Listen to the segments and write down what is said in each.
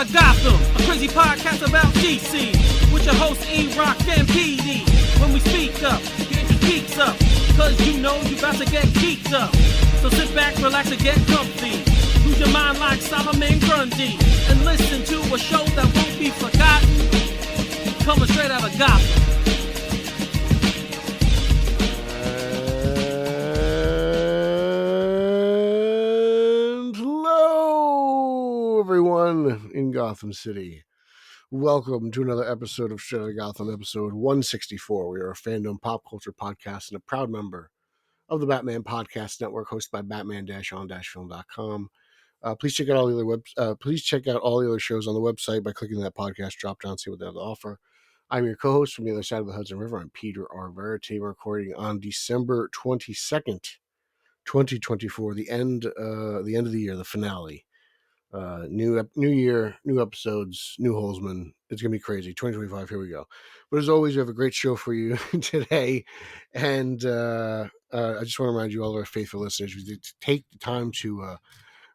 out of Gotham, a crazy podcast about DC, with your hosts E-Rock and PD. When we speak up, get your geeks up, cause you know you about to get geeked up. So sit back, relax, and get comfy. Lose your mind like Solomon Grundy, and listen to a show that won't be forgotten, coming straight out of Gotham. Everyone in Gotham City. Welcome to another episode of Straight Outta Gotham, episode 164. We are a fandom pop culture podcast and a proud member of the Batman Podcast Network, hosted by Batman-on-film.com. Please check out all the other shows on the website by clicking that podcast drop down, see what they have to offer. I'm your co-host from the other side of the Hudson River. I'm Peter R. Verity. We're recording on December 22nd, 2024, the end of the year, the finale. New year, new episodes, new Holzman. It's gonna be crazy. 2025, here we go. But as always, we have a great show for you today, and I just want to remind you, all our faithful listeners, we take the time to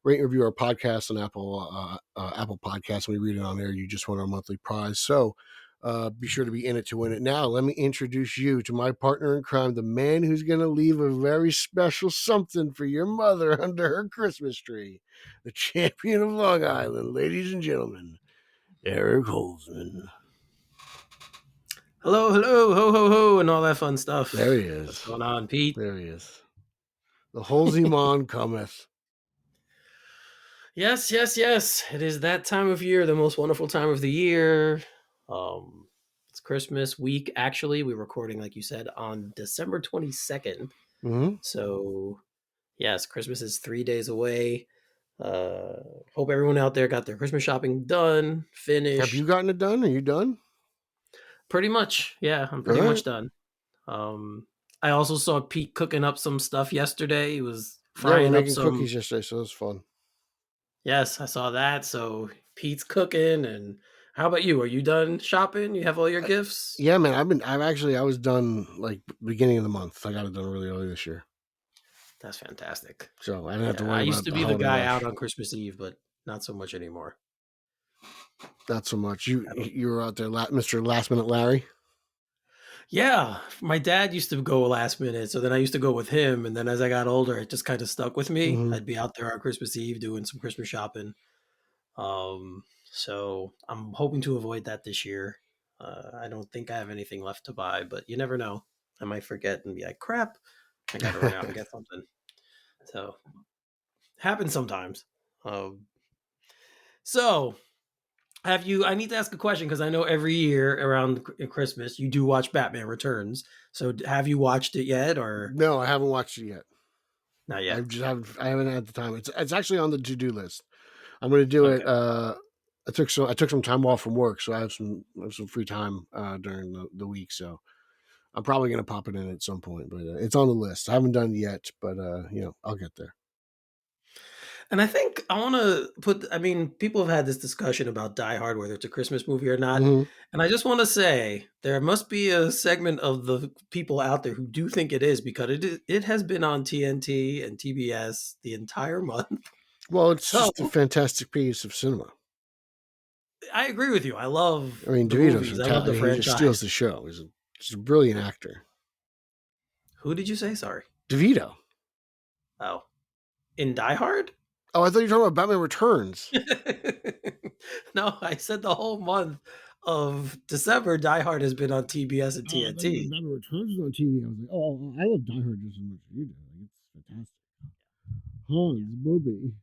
rate and review our podcast on Apple Podcasts. When we read it on there, you just won our monthly prize. So be sure to be in it to win it. Now, let me introduce you to my partner in crime, the man who's going to leave a very special something for your mother under her Christmas tree, the champion of Long Island, ladies and gentlemen, Eric Holzman. Hello, ho, ho, ho, and all that fun stuff. There he is. What's going on, Pete? There he is. The Holzman cometh. Yes. It is that time of year, the most wonderful time of the year. It's Christmas week. Actually, we're recording, like you said, on December 22nd. Mm-hmm. So, yes, Christmas is 3 days away. Hope everyone out there got their Christmas shopping done, finished. Have you gotten it done? Are you done? Pretty much. Yeah, I'm pretty much done. I also saw Pete cooking up some stuff yesterday. He was frying up some cookies yesterday, so it was fun. Yes, I saw that. So Pete's cooking, and how about you? Are you done shopping? You have all your gifts? Yeah, man. I was done like beginning of the month. I got it done really early this year. That's fantastic. So I didn't have to worry about it. I used to be the guy out on Christmas Eve, but not so much anymore. Not so much. You were out there, Mr. Last Minute Larry? Yeah. My dad used to go last minute, so then I used to go with him, and then as I got older, it just kind of stuck with me. Mm-hmm. I'd be out there on Christmas Eve doing some Christmas shopping. So I'm hoping to avoid that this year. I don't think I have anything left to buy, but you never know. I might forget and be like, crap, I got to run out and get something. So happens sometimes. So I need to ask a question, because I know every year around Christmas you do watch Batman Returns. So have you watched it yet, or no? I haven't watched it yet. Not yet. I haven't had the time. It's actually on the to-do list. I'm going to do it. I took some time off from work, so I have some free time during the week. So I'm probably going to pop it in at some point, but it's on the list. I haven't done it yet, but I'll get there. And I think I want to people have had this discussion about Die Hard, whether it's a Christmas movie or not. Mm-hmm. And I just want to say there must be a segment of the people out there who do think it is, because it has been on TNT and TBS the entire month. Well, it's just a fantastic piece of cinema. I agree with you. I love DeVito's I love the franchise. He just steals the show. He's a brilliant actor. Who did you say? Sorry. DeVito. Oh. In Die Hard? Oh, I thought you were talking about Batman Returns. No, I said the whole month of December, Die Hard has been on TBS and TNT. Batman Returns is on TV. I was like, oh, I love Die Hard just as much as you do. Like, it's fantastic. Hans, Bobby.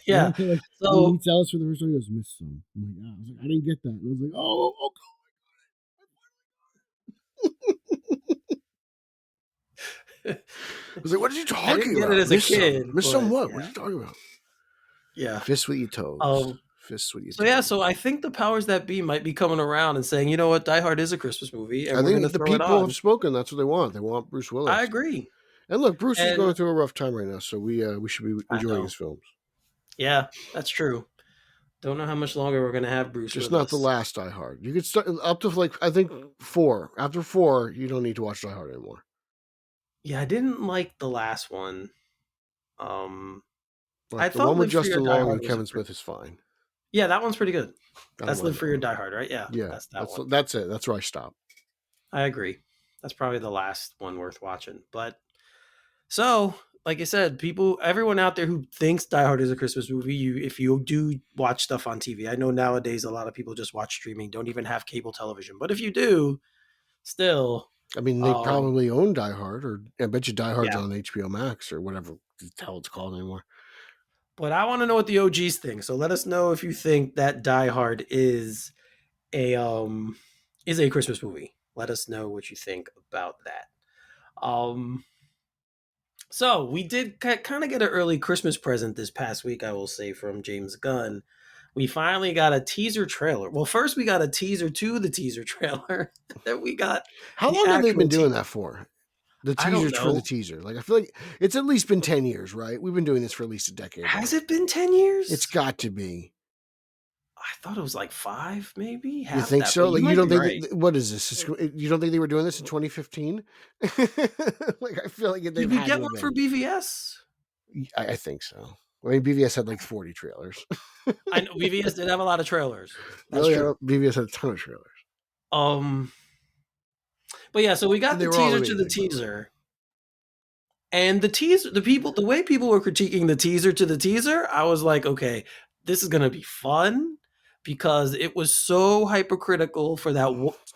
Yeah. So he tells us for the first time, he goes, "Miss some." I'm like, I was like, I didn't get that. And I was like, oh, I was like, what are you talking about? Get it as a kid. Miss some what? What are you talking about? Yeah. Fist with your toes. Fist with your toes. So I think the powers that be might be coming around and saying, you know what, Die Hard is a Christmas movie. And I think the people have spoken. That's what they want. They want Bruce Willis. I agree. And look, Bruce is going through a rough time right now, so we should be enjoying his films. Yeah, that's true. Don't know how much longer we're going to have Bruce. Just not the last Die Hard. You could start up to I think 4. After 4, you don't need to watch Die Hard anymore. Yeah, I didn't like the last one. Like I the thought one with Live Free or Justin Die Long Hard and was Kevin Smith is fine. Yeah, that one's pretty good. I don't That's Live mind that Free or one. Die Hard, right? Yeah, Yeah, that's that one. that's it. That's where I stop. I agree. That's probably the last one worth watching. But so, like I said, everyone out there who thinks Die Hard is a Christmas movie, if you do watch stuff on TV, I know nowadays a lot of people just watch streaming, don't even have cable television. But if you do, still, I mean, they probably own Die Hard, or I bet you Die Hard's yeah. on HBO Max or whatever the hell it's called anymore. But I want to know what the OGs think. So let us know if you think that Die Hard is a Christmas movie. Let us know what you think about that. So we did kind of get an early Christmas present this past week, I will say, from James Gunn. We finally got a teaser trailer. Well, first we got a teaser to the teaser trailer. Then we got How the long have they actual been doing that for? The I don't teasers for the know. teaser. Like I feel like it's at least been 10 years, right? We've been doing this for at least a decade. Has now. it been 10 years? It's got to be. I thought it was like 5, maybe. You think that, so? Like you don't think right. what is this? You don't think they were doing this in 2015? Like I feel like they've Did we had get to one have for been. BVS? I think so. I mean, BVS had like 40 trailers. I know BVS did have a lot of trailers. That's really, true. BVS had a ton of trailers. But yeah, so we got the teaser to the teaser. And the way people were critiquing the teaser to the teaser, I was like, okay, this is going to be fun because it was so hypercritical for that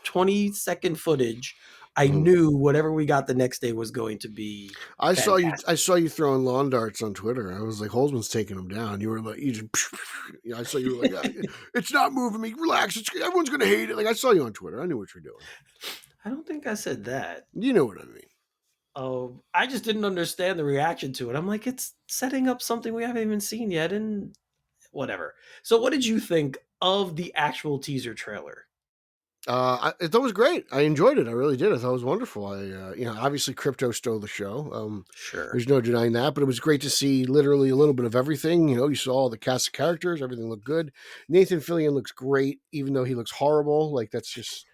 20-second footage. I knew whatever we got the next day was going to be fantastic. I saw you throwing lawn darts on Twitter. I was like, Holzman's taking them down. You were like, I saw you were like, it's not moving me. Relax. Everyone's going to hate it. Like I saw you on Twitter. I knew what you're doing. I don't think I said that. You know what I mean. I just didn't understand the reaction to it. I'm like, it's setting up something we haven't even seen yet, and whatever. So, what did you think of the actual teaser trailer? I thought it was great. I enjoyed it. I really did. I thought it was wonderful. Obviously, crypto stole the show. Sure, there's no denying that. But it was great to see literally a little bit of everything. You saw all the cast of characters. Everything looked good. Nathan Fillion looks great, even though he looks horrible. Like that's just.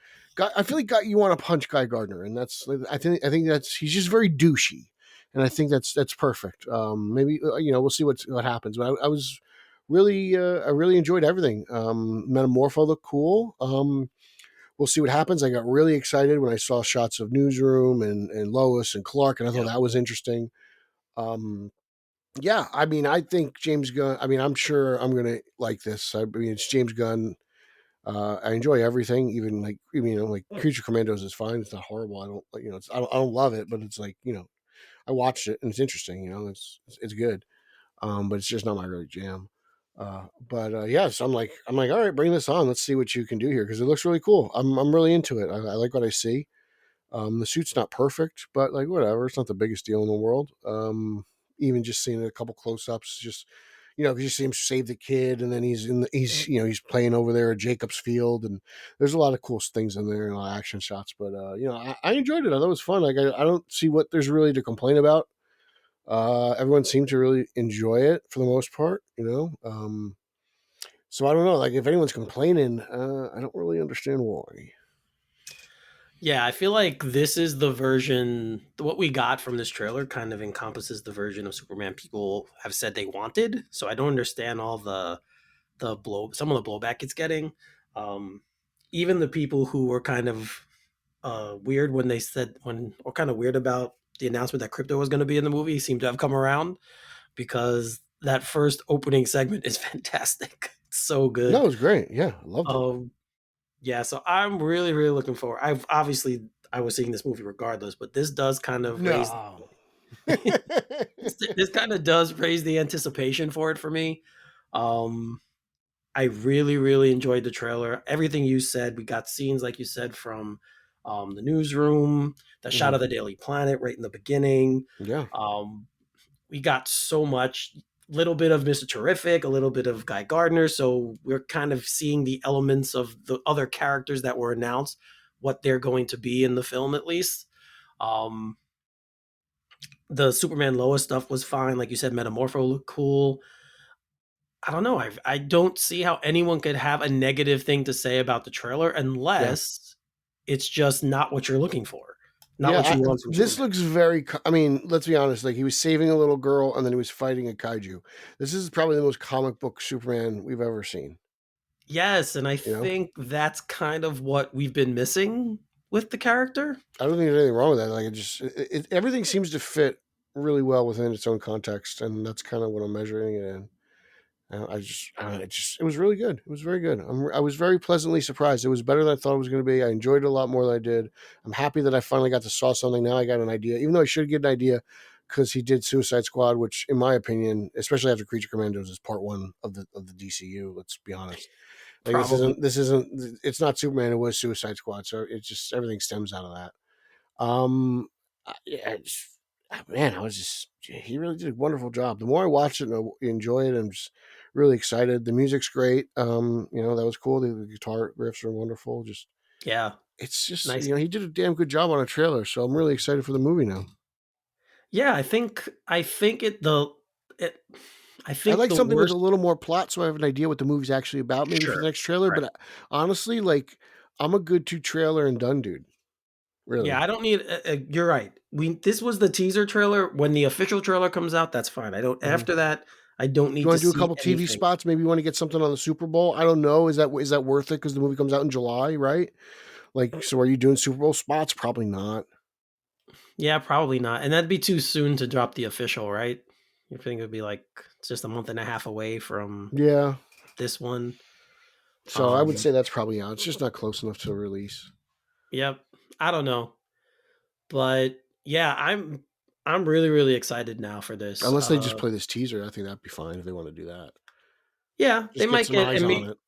I feel like you want to punch Guy Gardner, and that's I think he's just very douchey, and I think that's perfect. Maybe we'll see what happens. But I was really I really enjoyed everything. Metamorpho looked cool. We'll see what happens. I got really excited when I saw shots of Newsroom and Lois and Clark, and I thought that was interesting. Yeah, I mean, I think James Gunn. I mean, I'm sure I'm gonna like this. I mean, it's James Gunn. I enjoy everything, even like Creature Commandos is fine. It's not horrible. I don't I don't love it, but it's like I watched it and it's interesting. It's good, but it's just not my really jam. Yes, I'm like all right, bring this on. Let's see what you can do here because it looks really cool. I'm really into it. I like what I see. The suit's not perfect, but like whatever. It's not the biggest deal in the world. Even just seeing a couple close-ups, just because you see him save the kid, and then he's playing over there at Jacobs Field, and there's a lot of cool things in there and a lot of action shots. But I enjoyed it. I thought it was fun. Like I don't see what there's really to complain about. Everyone seemed to really enjoy it for the most part. So I don't know. Like if anyone's complaining, I don't really understand why. Yeah, I feel like this is the version. What we got from this trailer kind of encompasses the version of Superman people have said they wanted. So I don't understand all some of the blowback it's getting. Even the people who were kind of weird when they said or kind of weird about the announcement that crypto was going to be in the movie seem to have come around because that first opening segment is fantastic. It's so good. No, it was great. Yeah, I loved it. Yeah, so I'm really, really looking forward. I was seeing this movie regardless, but this does kind of raise this kind of does raise the anticipation for it for me. I really, really enjoyed the trailer. Everything you said, we got scenes like you said from the Newsroom, the shot of the Daily Planet right in the beginning. Yeah. We got so much, little bit of Mr. Terrific, a little bit of Guy Gardner. So we're kind of seeing the elements of the other characters that were announced, what they're going to be in the film, at least. The Superman Lois stuff was fine. Like you said, Metamorpho looked cool. I don't know. I don't see how anyone could have a negative thing to say about the trailer unless it's just not what you're looking for. not what you want from this Superman. looks very. I mean, let's be honest. Like he was saving a little girl, and then he was fighting a kaiju. This is probably the most comic book Superman we've ever seen. Yes, and I You know, think that's kind of what we've been missing with the character. I don't think there's anything wrong with that. Like everything seems to fit really well within its own context, and that's kind of what I'm measuring it in. It was really good. It was very good. I was very pleasantly surprised. It was better than I thought it was going to be. I enjoyed it a lot more than I did. I'm happy that I finally got to saw something. Now I got an idea, even though I should get an idea because he did Suicide Squad, which, in my opinion, especially after Creature Commandos, is part one of the DCU. Let's be honest. Like Probably. it's not Superman. It was Suicide Squad. So it's just everything stems out of that. Yeah, man, he really did a wonderful job. The more I watch it and I enjoy it, I'm just really excited. The music's great. That was cool. The guitar riffs are wonderful. Yeah. It's just, Nice. he did a damn good job on a trailer. So I'm really excited for the movie now. Yeah, I think I think I like the something with worst. a little more plot, so I have an idea what the movie's actually about, maybe for the next trailer. Right. But honestly, like, I'm a good 2 trailer and done, dude. Really. Yeah, I don't need. You're right. This was the teaser trailer. When the official trailer comes out, that's fine. I don't. After that, I don't You need want to to do a see couple TV anything. spots? Maybe you want to get something on the Super Bowl. I don't know. Is that worth it? Because the movie comes out in July, right? Like, so are you doing Super Bowl spots? Probably not. Yeah, probably not. And that'd be too soon to drop the official, right? You think it would be like it's just a month and a half away from this one. So I would say that's probably out. It's just not close enough to release. Yep. I don't know. But yeah, I'm really, really excited now for this. Unless they just play this teaser, I think that'd be fine if they want to do that. Yeah, they Just get might some get eyes on it.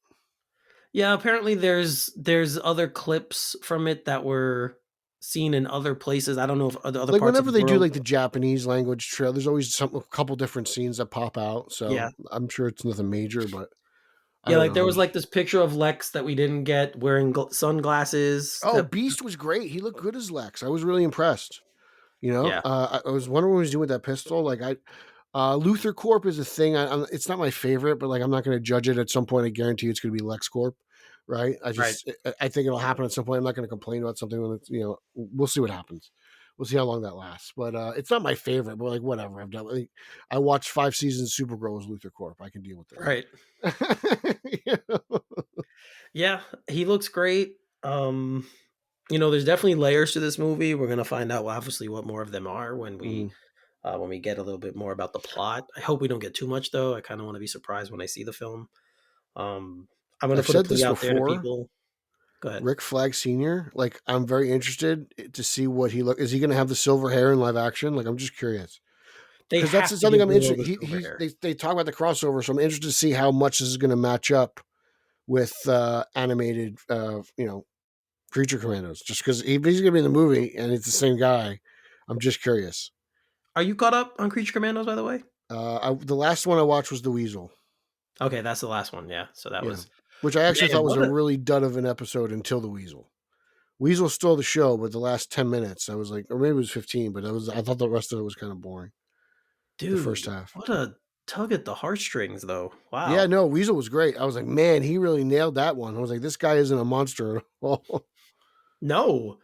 Yeah, apparently there's other clips from it that were seen in other places. I don't know if other Like parts of whenever the they do world. like the Japanese language trail, there's always a couple different scenes that pop out. So Yeah. I'm sure it's nothing major, but I Yeah, don't like there know. was like this picture of Lex that we didn't get wearing sunglasses. Oh, Beast was great. He looked good as Lex. I was really impressed. Yeah. I was wondering what he was doing with that pistol. Like Luther Corp is a thing. It's not my favorite, but like I'm not going to judge it. At some point, I guarantee it's going to be Lex Corp, right? Right. I think it'll happen at some point. I'm not going to complain about something when it's, we'll see what happens. We'll see how long that lasts. But it's not my favorite. But like whatever, I've done. Like, I watched 5 seasons of Supergirl as Luther Corp. I can deal with Right. that. Yeah, he looks great. There's definitely layers to this movie. We're gonna find out obviously what more of them are when we get a little bit more about the plot. I hope we don't get too much though. I kind of want to be surprised when I see the film. I'm gonna I've put a said plea this out there to before. people. Go ahead. Rick Flag Sr. Like, I'm very interested to see what he look. Is he going to have the silver hair in live action? Like, I'm just curious They because have that's to something give I'm Will interested. the silver hair. They talk about the crossover, so I'm interested to see how much this is going to match up with animated, Creature Commandos. Just because he's going to be in the movie and it's the same guy, I'm just curious. Are you caught up on Creature Commandos, by the way? The last one I watched was The Weasel. Okay, that's the last one. Yeah, so that was, which I actually thought was what a really dud of an episode until The Weasel. Weasel stole the show, but the last 10 minutes, I was like, or maybe it was 15, but I thought the rest of it was kind of boring. dude. The first half. What a tug at the heartstrings, though. Wow. Yeah, no, Weasel was great. I was like, man, he really nailed that one. I was like, this guy isn't a monster at all. No,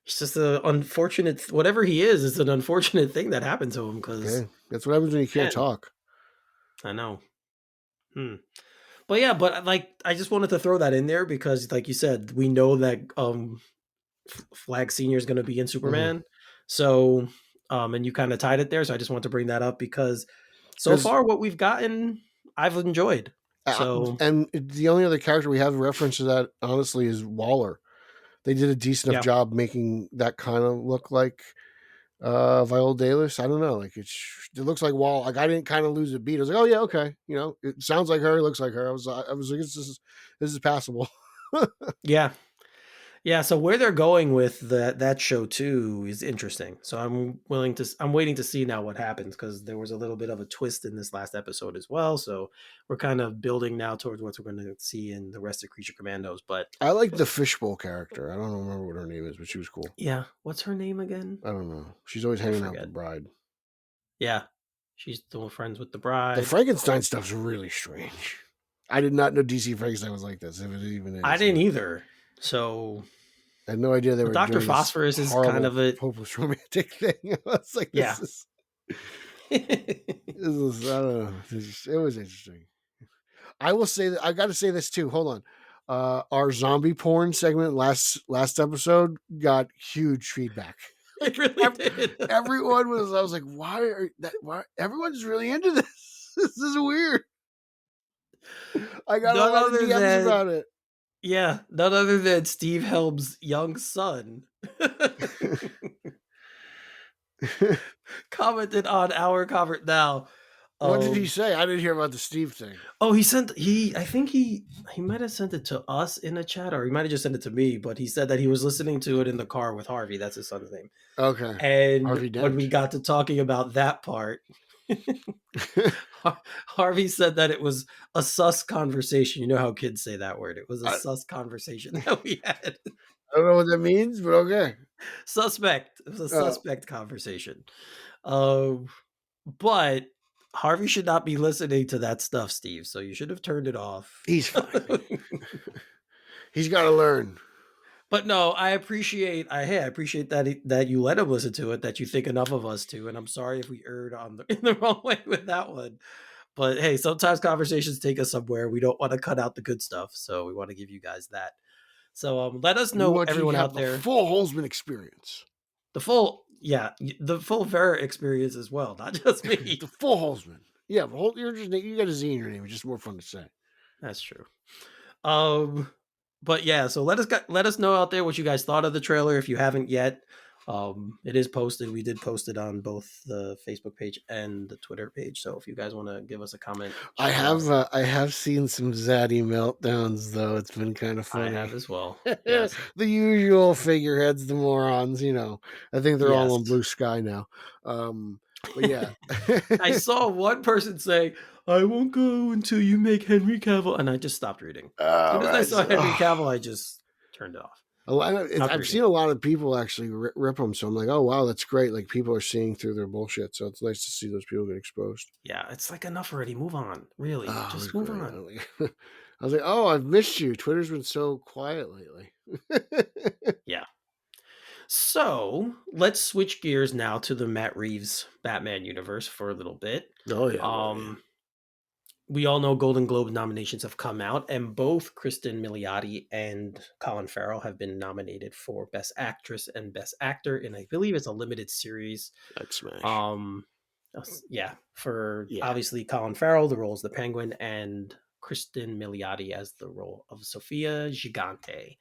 it's just an unfortunate. Whatever he is, it's an unfortunate thing that happened to him. Because that's what happens when you can't talk. I know. But yeah, I just wanted to throw that in there because, like you said, we know that Flag Senior is going to be in Superman. So, and you kind of tied it there. So I just want to bring that up because so far what we've gotten, I've enjoyed. So, and the only other character we have reference to that, honestly, is Waller. They did a decent enough job making that kind of look like Viola Davis. I don't know. Like it looks like Waller. Like I didn't kind of lose a beat. I was like, oh yeah, okay. It sounds like her. It looks like her. I was like, this is passable. Yeah. So where they're going with that show too is interesting. So I'm waiting to see now what happens because there was a little bit of a twist in this last episode as well. So we're kind of building now towards what we're going to see in the rest of Creature Commandos. But I like the fishbowl character. I don't remember what her name is, but she was cool. Yeah, what's her name again? I don't know. She's always hanging out with the bride. Yeah, she's still friends with the bride. The Frankenstein stuff's really strange. I did not know DC Frankenstein was like this. If it even is, I didn't either. So I had no idea they were Dr. doing this Phosphorus is kind horrible, of a hopeless romantic thing. I was like, yeah. this is, I don't know. It was interesting. I will say that I got to say this too. Hold on. Our zombie porn segment last episode got huge feedback. It really did. Everyone was. I was like, why everyone's really into this? This is weird. I got None a lot of other DMs than about it. yeah, none other than Steve Helm's young son commented on our comment now. What did he say? I didn't hear about the Steve thing. Oh, I think he might have sent it to us in the chat, or he might have just sent it to me, but he said that he was listening to it in the car with Harvey. That's his son's name. Okay. And Harvey when we got to talking about that part, Harvey said that it was a sus conversation. You know how kids say that word. It was a sus conversation that we had. I don't know what that means, but okay. Suspect. It was a suspect conversation. But Harvey should not be listening to that stuff, Steve. So you should have turned it off. He's fine. He's got to learn. But no, I appreciate that you let him listen to it, that you think enough of us to, and I'm sorry if we erred in the wrong way with that one. But hey, sometimes conversations take us somewhere. We don't want to cut out the good stuff, so we want to give you guys that. So let us know, everyone out there, the full Holzman experience, the full Vera experience as well, not just me. The full Holzman, yeah. You got a Z in your name. It's just more fun to say. That's true. But yeah, so let us know out there what you guys thought of the trailer if you haven't yet. It is posted. We did post it on both the Facebook page and the Twitter page. So if you guys want to give us a comment, I have seen some zaddy meltdowns though. It's been kind of funny. I have as well. Yes. The usual figureheads, the morons. I think they're all on Blue Sky now. But yeah, I saw one person say, "I won't go until you make Henry Cavill," and I just stopped reading. As soon as I saw Henry Cavill, I just turned it off. I've seen a lot of people actually rip them, so I'm like, oh wow, that's great. Like people are seeing through their bullshit, so it's nice to see those people get exposed. Yeah, it's like enough already. Move on, really. Just move on. I was like, oh, I've missed you. Twitter's been so quiet lately. Yeah. So let's switch gears now to the Matt Reeves Batman universe for a little bit. Oh yeah. We all know Golden Globe nominations have come out, and both Kristen Milioti and Colin Farrell have been nominated for Best Actress and Best Actor in, I believe it's a limited series. That's smash. Obviously Colin Farrell, the role as the Penguin, and Kristen Milioti as the role of Sofia Gigante.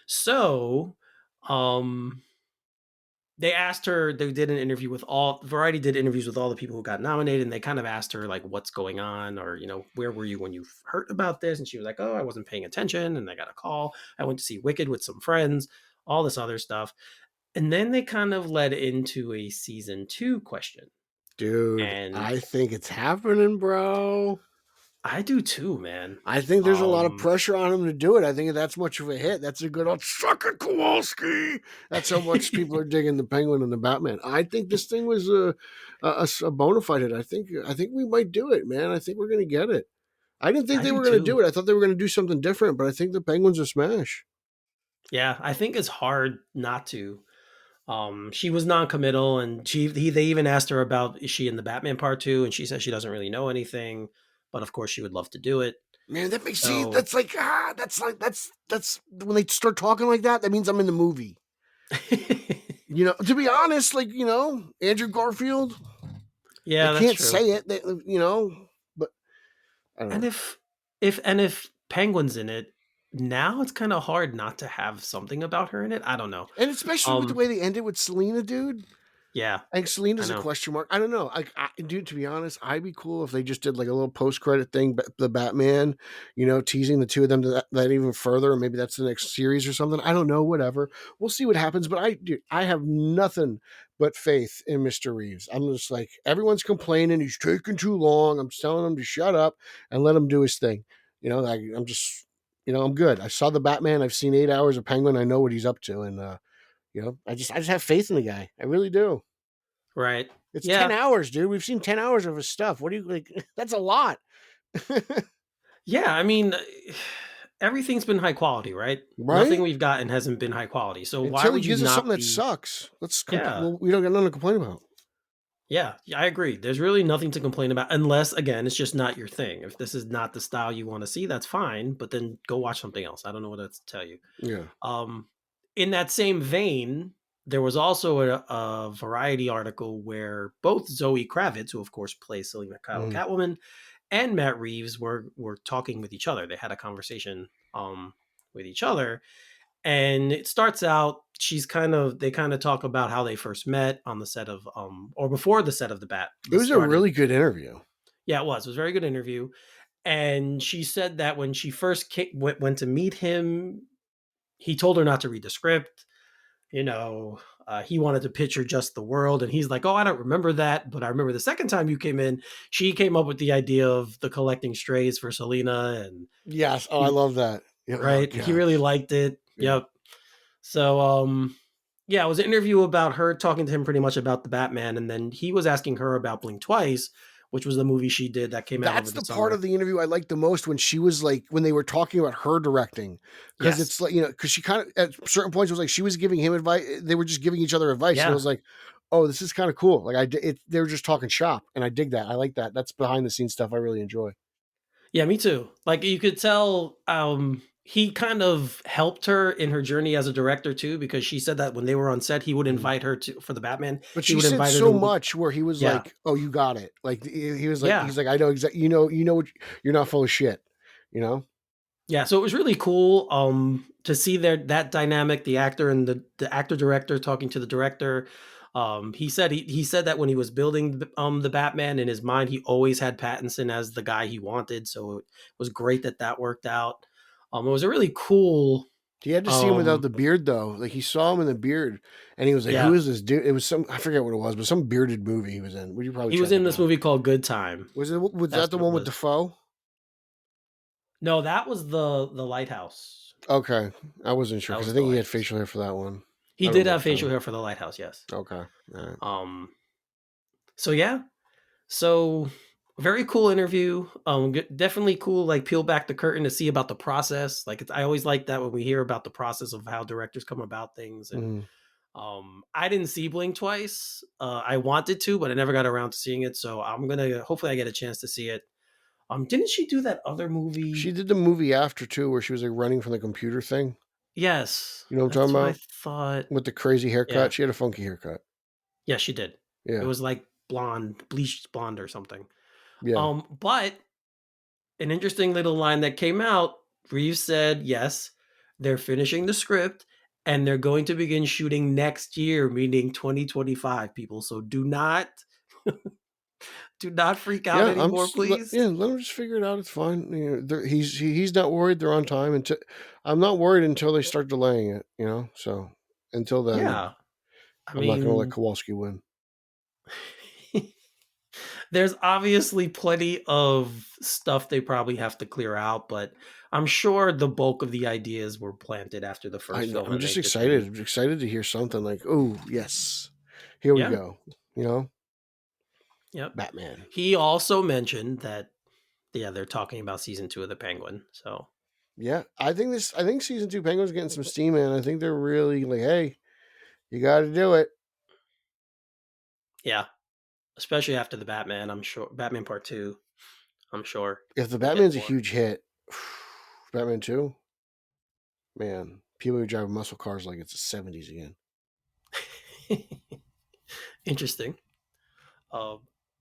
So, they asked her, Variety did interviews with all the people who got nominated, and they kind of asked her, like, what's going on, or, where were you when you heard about this? And she was like, oh, I wasn't paying attention, and I got a call. I went to see Wicked with some friends, all this other stuff. And then they kind of led into a season 2 question. Dude, and I think it's happening, bro. I do too, man. I think there's a lot of pressure on him to do it. I think that's much of a hit. That's a good old suck it, Kowalski. That's how much people are digging the Penguin and the Batman. I think this thing was a bona fide hit. I think we might do it, man. I think we're gonna get it. I didn't think they were gonna do it. I thought they were gonna do something different, but I think the Penguin's a smash. Yeah, I think it's hard not to. She was non-committal, and they even asked her about, is she in the Batman part 2, and she says she doesn't really know anything. But of course, she would love to do it. Man, that makes that's when they start talking like that. That means I'm in the movie. To be honest, Andrew Garfield. Yeah, they can't say it. But I don't know. And if Penguin's in it now, it's kind of hard not to have something about her in it. I don't know, and especially with the way they ended with Selena, dude. Yeah, I think Selena's a question mark. I don't know. Dude, to be honest, I'd be cool if they just did like a little post-credit thing, the Batman, teasing the two of them to that even further, or maybe that's the next series or something. I don't know. Whatever. We'll see what happens. But I have nothing but faith in Mr. Reeves. I'm just like, everyone's complaining he's taking too long. I'm telling him to shut up and let him do his thing. I'm just, I'm good. I saw the Batman. I've seen 8 hours of Penguin. I know what he's up to, and I just have faith in the guy. I really do. Right. It's 10 hours, dude. We've seen 10 hours of his stuff. What do you like? That's a lot. Yeah. I mean, everything's been high quality, right? Right? Nothing we've gotten hasn't been high quality. So why Until he would you gives us something not that be? sucks. Yeah. Well, we don't got nothing to complain about. Yeah, I agree. There's really nothing to complain about unless, again, it's just not your thing. If this is not the style you want to see, that's fine. But then go watch something else. I don't know what else to tell you. Yeah. In that same vein, there was also a Variety article where both Zoe Kravitz, who of course plays Selena Kyle Catwoman, and Matt Reeves were talking with each other. They had a conversation with each other, and it starts out. They kind of talk about how they first met on the set of or before the set of It was a really good interview. Yeah, it was a very good interview. And she said that when she first went to meet him, he told her not to read the script. You know, he wanted to picture just the world. And he's like, oh, I don't remember that. But I remember the second time you came in, she came up with the idea of the collecting strays for Selena. And yes. Oh, I love that. Yeah, right. oh, He really liked it. Yeah. Yep. So, yeah, it was an interview about her talking to him pretty much about the Batman. And then he was asking her about Blink Twice, which was the movie she did that came out over the That's the summer. part of the interview I liked the most, when she was like, when they were talking about her directing, because Yes. it's like, you know, because she kind of at certain points was like, she was giving him advice, they were just giving each other advice. Yeah. And I was like, oh, this is kind of cool. Like they were just talking shop, and I dig that. I like that. That's behind the scenes stuff I really enjoy. Yeah, me too. Like you could tell, he kind of helped her in her journey as a director too, because she said that when they were on set, he would invite her for the Batman. But He she would said invite her so to, much where he was yeah, like, "Oh, you got it." Like he was like, yeah, he's like, "I know exactly. You know what? You're not full of shit." You know? yeah. So it was really cool, to see that dynamic, the actor and the actor director talking to the director. He said he said that when he was building the Batman in his mind, he always had Pattinson as the guy he wanted. So it was great that worked out. It was a really cool. He had to see him without the beard though. Like he saw him in the beard, and he was like, Yeah. "Who is this dude?" It was I forget what it was, but some bearded movie he was in. Would you probably? He was in this movie called Good Time. Was That's that the what it one with was. Defoe? No, that was the Lighthouse. Okay, I wasn't sure That because was I the think he had Lighthouse. facial hair for that one. He I did remember have that facial film. hair for the Lighthouse, yes. Okay, all right. So yeah. So very cool interview. Definitely cool. Like peel back the curtain to see about the process. Like I always like that when we hear about the process of how directors come about things. And I didn't see Blink Twice. I wanted to, but I never got around to seeing it. So I'm gonna hopefully I get a chance to see it. Didn't she do that other movie? She did the movie after too, where she was like running from the computer thing. Yes, You know what I'm that's talking what about? I thought. With the crazy haircut. Yeah. She had a funky haircut. Yeah, she did. Yeah. It was like blonde, bleached blonde or something. Yeah. But an interesting little line that came out, Reeves said, yes, they're finishing the script and they're going to begin shooting next year, meaning 2025, people. So do not freak out anymore, please. Let him just figure it out. It's fine. You know, he's not worried. They're on time. Until I'm not worried until they start delaying it. You know, so until then, Yeah, I'm not going to let Kowalski win. There's obviously plenty of stuff they probably have to clear out, but I'm sure the bulk of the ideas were planted after the first film. I'm just excited. I'm excited to hear something like, "Oh yes, here we go." You know. Yep. Batman. He also mentioned that, yeah, they're talking about season 2 of The Penguin. So yeah, I think season 2 Penguin's getting some steam in. I think they're really like, hey, you got to do it. Yeah, especially after the Batman. I'm sure Batman Part 2. I'm sure if the Batman's a huge hit, Batman 2, man, people are driving muscle cars like it's the 70s again. Interesting.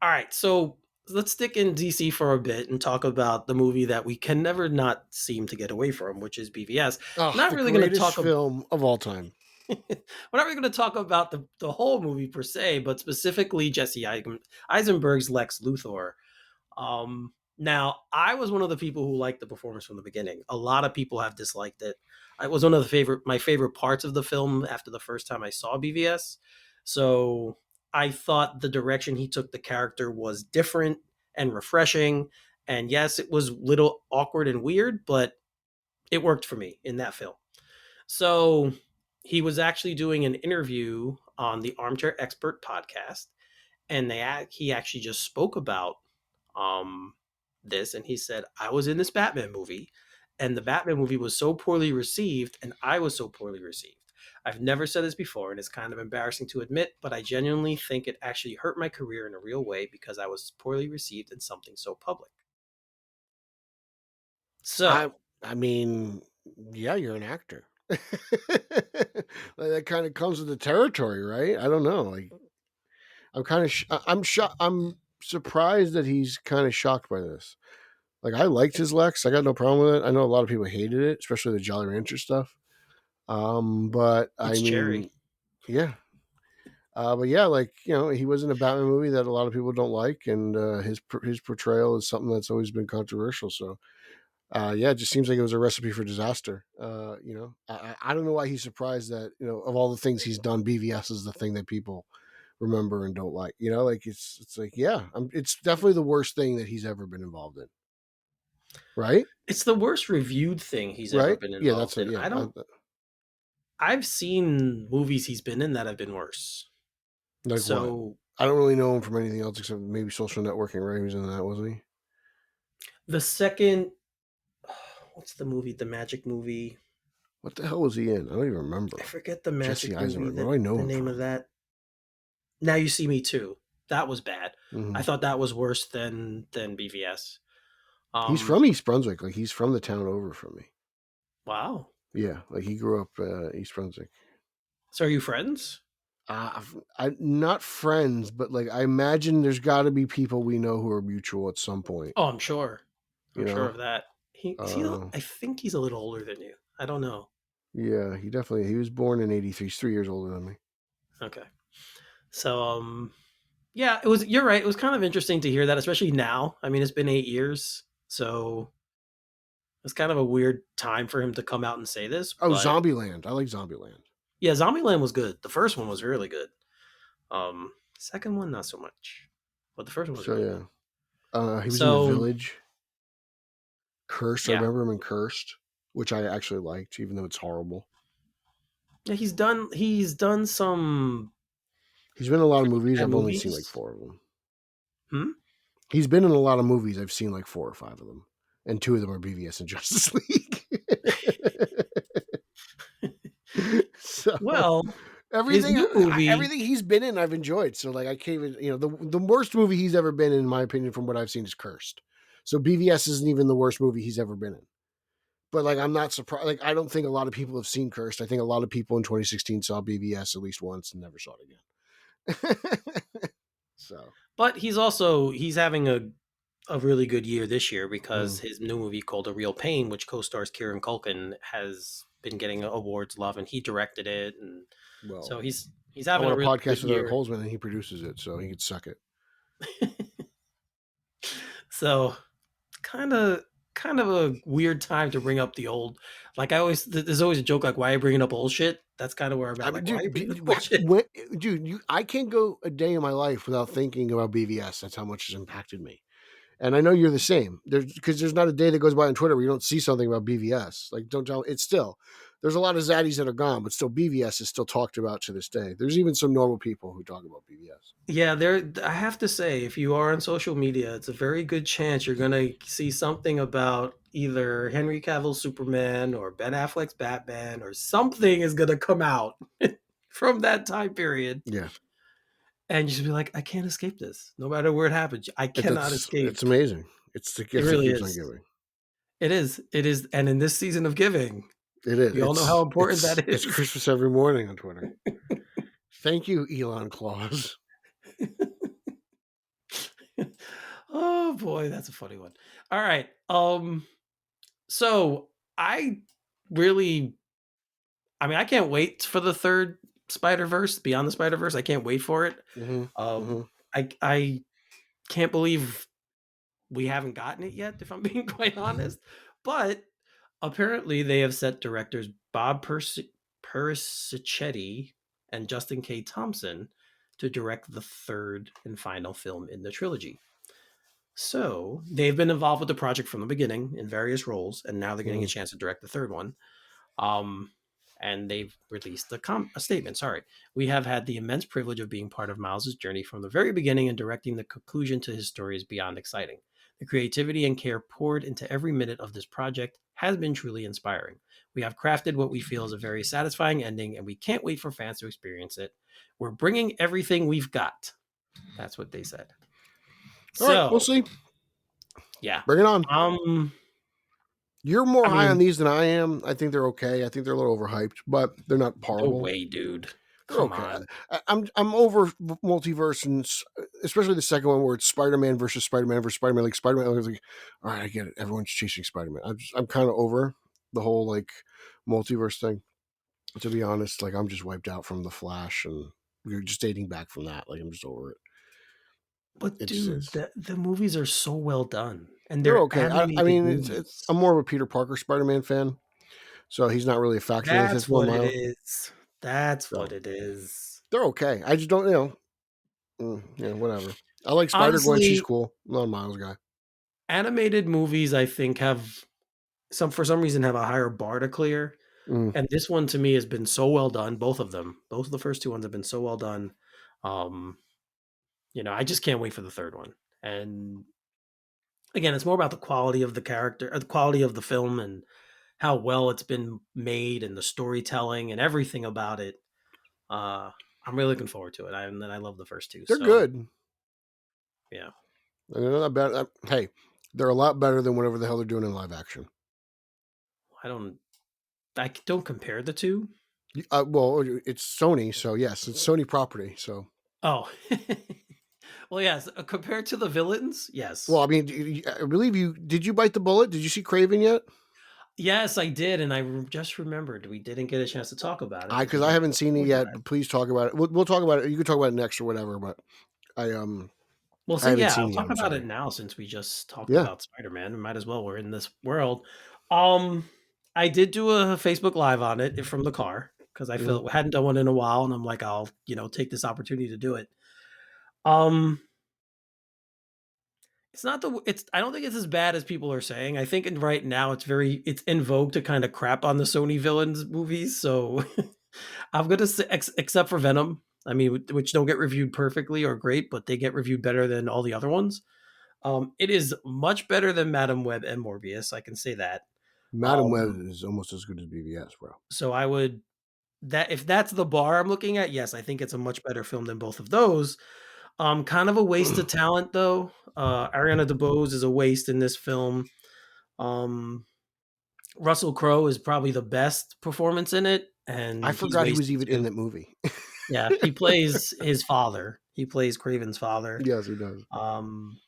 All right, so let's stick in DC for a bit and talk about the movie that we can never not seem to get away from, which is BVS. Oh, not the really going to talk film of all time. We're not really going to talk about the whole movie per se, but specifically Jesse Eisenberg's Lex Luthor. Now, I was one of the people who liked the performance from the beginning. A lot of people have disliked it. It was one of my favorite parts of the film after the first time I saw BVS. So I thought the direction he took the character was different and refreshing. And yes, it was a little awkward and weird, but it worked for me in that film. So he was actually doing an interview on the Armchair Expert podcast, and he actually just spoke about this, and he said, I was in this Batman movie, and the Batman movie was so poorly received, and I was so poorly received. I've never said this before, and it's kind of embarrassing to admit, but I genuinely think it actually hurt my career in a real way because I was poorly received in something so public. So, I mean, yeah, you're an actor. That kind of comes with the territory, right? I don't know. Like, I'm kind of, I'm shocked. I'm surprised that he's kind of shocked by this. Like, I liked his Lex. I got no problem with it. I know a lot of people hated it, especially the Jolly Rancher stuff. But I it's mean, Cherry. yeah. But yeah, like, you know, he was in a Batman movie that a lot of people don't like, and his portrayal is something that's always been controversial. So, yeah, it just seems like it was a recipe for disaster. You know, I don't know why he's surprised that, you know, of all the things he's done, BVS is the thing that people remember and don't like. You know, like it's like, yeah, it's definitely the worst thing that he's ever been involved in. Right? It's the worst reviewed thing he's ever Right? been Yeah, that's involved what. in. Yeah, I've seen movies he's been in that have been worse. like what? So I don't really know him from anything else except maybe Social Networking. Right? He was in that, wasn't he? the second, what's the movie? The magic movie. What the hell was he in? I don't even remember. I forget the Jesse magic movie. Eisenberg. What do I know The him name from? of that. Now You See Me Too. That was bad. Mm-hmm. I thought that was worse than BVS. He's from East Brunswick. Like, he's from the town over from me. Wow. Yeah, like he grew up East Brunswick. So are you friends? I'm not friends, but like I imagine there's got to be people we know who are mutual at some point. Oh, I'm sure. You I'm sure know? of that. I think he's a little older than you. I don't know. Yeah, he was born in '83. He's 3 years older than me. Okay. So yeah, you're right. It was kind of interesting to hear that, especially now. I mean, it's been 8 years. So it's kind of a weird time for him to come out and say this. Oh, But Zombieland. I like Zombieland. yeah, Zombieland was good. The first one was really good. Second one not so much, but the first one was So really good. yeah, he was in The Village. Cursed. Yeah. I remember him in Cursed, which I actually liked, even though it's horrible. Yeah, he's done some. He's been in a lot of movies. bad I've only seen movies. like 4 of them. He's been in a lot of movies. I've seen like 4 or 5 of them, and 2 of them are BVS and Justice League. So, Well, everything his new movie, everything he's been in, I've enjoyed. So like I can't even, you know, the worst movie he's ever been in my opinion, from what I've seen, is Cursed. So BVS isn't even the worst movie he's ever been in. But like I'm not surprised. Like I don't think a lot of people have seen Cursed. I think a lot of people in 2016 saw BVS at least once and never saw it again. So, but he's having a really good year this year because his new movie called A Real Pain, which co-stars Kieran Culkin, has been getting awards love, and he directed it, and well, so he's having a really podcast good with year. Eric Holzman, and he produces it, so he could suck it. So, kind of a weird time to bring up the old. Like there's always a joke like, why are you bringing up old shit? That's kind of where I'm at. Like, why are you bringing up old shit? Dude, I can't go a day in my life without thinking about BVS. That's how much it's impacted me. And I know you're the same. Because there's not a day that goes by on Twitter where you don't see something about BVS. Like, don't tell. It's still, there's a lot of zaddies that are gone, but still BVS is still talked about to this day. There's even some normal people who talk about BVS. Yeah, I have to say, if you are on social media, it's a very good chance you're gonna see something about either Henry Cavill's Superman or Ben Affleck's Batman, or something is gonna come out from that time period. Yeah. And you should be like, I can't escape this. No matter where it happens, I cannot escape. It's amazing. It's the gift that keeps on giving. It is. It is. And in this season of giving, it is. You all know how important that is. It's Christmas every morning on Twitter. Thank you, Elon Claus. Oh boy, that's a funny one. All right. So I can't wait for the third Spider-Verse, Beyond the Spider-Verse. I can't wait for it. I can't believe we haven't gotten it yet, if I'm being quite honest. But apparently they have set directors Bob Persichetti and Justin K. Thompson to direct the third and final film in the trilogy. So they've been involved with the project from the beginning in various roles, and now they're getting a chance to direct the third one. And they've released a statement. Sorry. We have had the immense privilege of being part of Miles' journey from the very beginning, and directing the conclusion to his story is beyond exciting. The creativity and care poured into every minute of this project has been truly inspiring. We have crafted what we feel is a very satisfying ending, and we can't wait for fans to experience it. We're bringing everything we've got. That's what they said. All right, we'll So, see. yeah. Bring it on. You're more I high on mean, these than I am. I think they're okay. I think they're a little overhyped, but they're not no horrible. way, dude. They're Come okay. on. I'm over multiverse, and especially the second one where it's Spider-Man versus Spider-Man versus Spider-Man. Like Spider-Man, I was like, all right, I get it. Everyone's chasing Spider-Man. I'm kind of over the whole like multiverse thing. To be honest, like I'm just wiped out from the Flash, and you're just dating back from that. Like I'm just over it. But It just dude, is. the movies are so well done, and They're they're okay. I animated mean, it's. movies. I'm more of a Peter Parker Spider-Man fan, so he's not really a factor in this That's one, what it Miles. is. That's So what it is. they're okay. I just don't, whatever. I like Spider-Gwen. She's Honestly, cool. I'm not a Miles guy. animated movies I think have for some reason have a higher bar to clear. Mm. And this one to me has been so well done. Both of them. Both of the first two ones have been so well done. Um, I just can't wait for the third one. And again, it's more about the quality of the character, or the quality of the film, and how well it's been made, and the storytelling and everything about it. I'm really looking forward to it. And then I love the first two. They're So good. yeah, And they're not bad. Hey, they're a lot better than whatever the hell they're doing in live action. I don't compare the two. Well, it's Sony, so yes, it's Sony property. So, Oh, well, yes. Compared to the villains, yes. well, I mean, I believe you. Did you bite the bullet? Did you see Kraven yet? Yes, I did, and just remembered we didn't get a chance to talk about it Because because I we haven't seen it recorded yet. that. But please talk about it. We'll talk about it. You can talk about it next or whatever. But I Well, I so haven't yeah, seen I'll it yet. talk I'm about it sorry. now since we just talked Yeah. about Spider-Man. We might as well. We're in this world. Um, I did do a Facebook Live on it from the car because I Mm-hmm. hadn't done one in a while, and I'm like, I'll take this opportunity to do it. Um, It's not the it's I don't think it's as bad as people are saying. I think right now it's in vogue to kind of crap on the Sony villains movies. So I'm gonna say except for Venom. I mean, which don't get reviewed perfectly or great, but they get reviewed better than all the other ones. It is much better than Madam Web and Morbius. I can say that. Madam Web Um, is almost as good as BVS, bro. so I would that if that's the bar I'm looking at, yes, I think it's a much better film than both of those. Kind of a waste of talent though. Ariana DeBose is a waste in this film. Um, Russell Crowe is probably the best performance in it, I and he's forgot he was wasted even in too. that movie. Yeah, he plays his father. He plays Craven's father. Yes, he does. Um,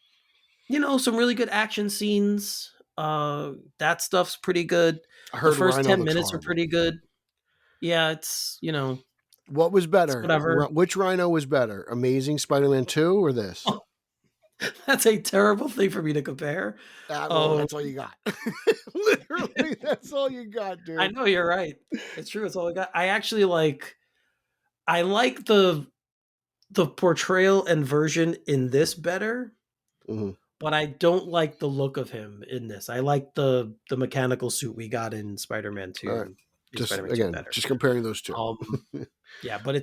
some really good action scenes. That stuff's pretty good. I The heard first Rhino 10 looks minutes are horrible. pretty good. Yeah, it's What was it's better? whatever. Which Rhino was better? Amazing Spider-Man 2 or this? That's a terrible thing for me to compare. Well, Um, that's all you got. Literally, that's all you got, I dude. know you're right. It's true. It's all I got. I like the portrayal and version in this better, Mm-hmm. but I don't like the look of him in this. I like the mechanical suit we got in Spider-Man All right. 2, New Spider-Man 2 better. Just comparing those two. Um, yeah, but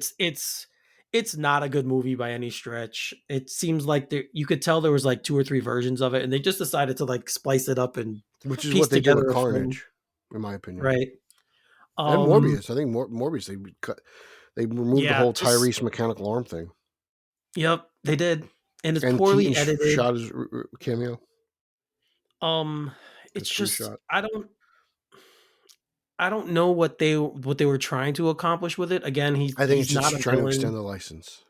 it's not a good movie by any stretch. It seems like you could tell there was like 2 or 3 versions of it, and they just decided to like splice it up and Which is piece what they did with together a film, Carnage, in my opinion. right? And Um, Morbius. I think Morbius, they removed the yeah, whole just Tyrese mechanical arm thing. yep, they did, and it's And poorly Keaton edited. shot his cameo, Um, his it's free just shot. I don't know what they were trying to accomplish with it. Again, I think he's it's not just a trying to extend villain. the license.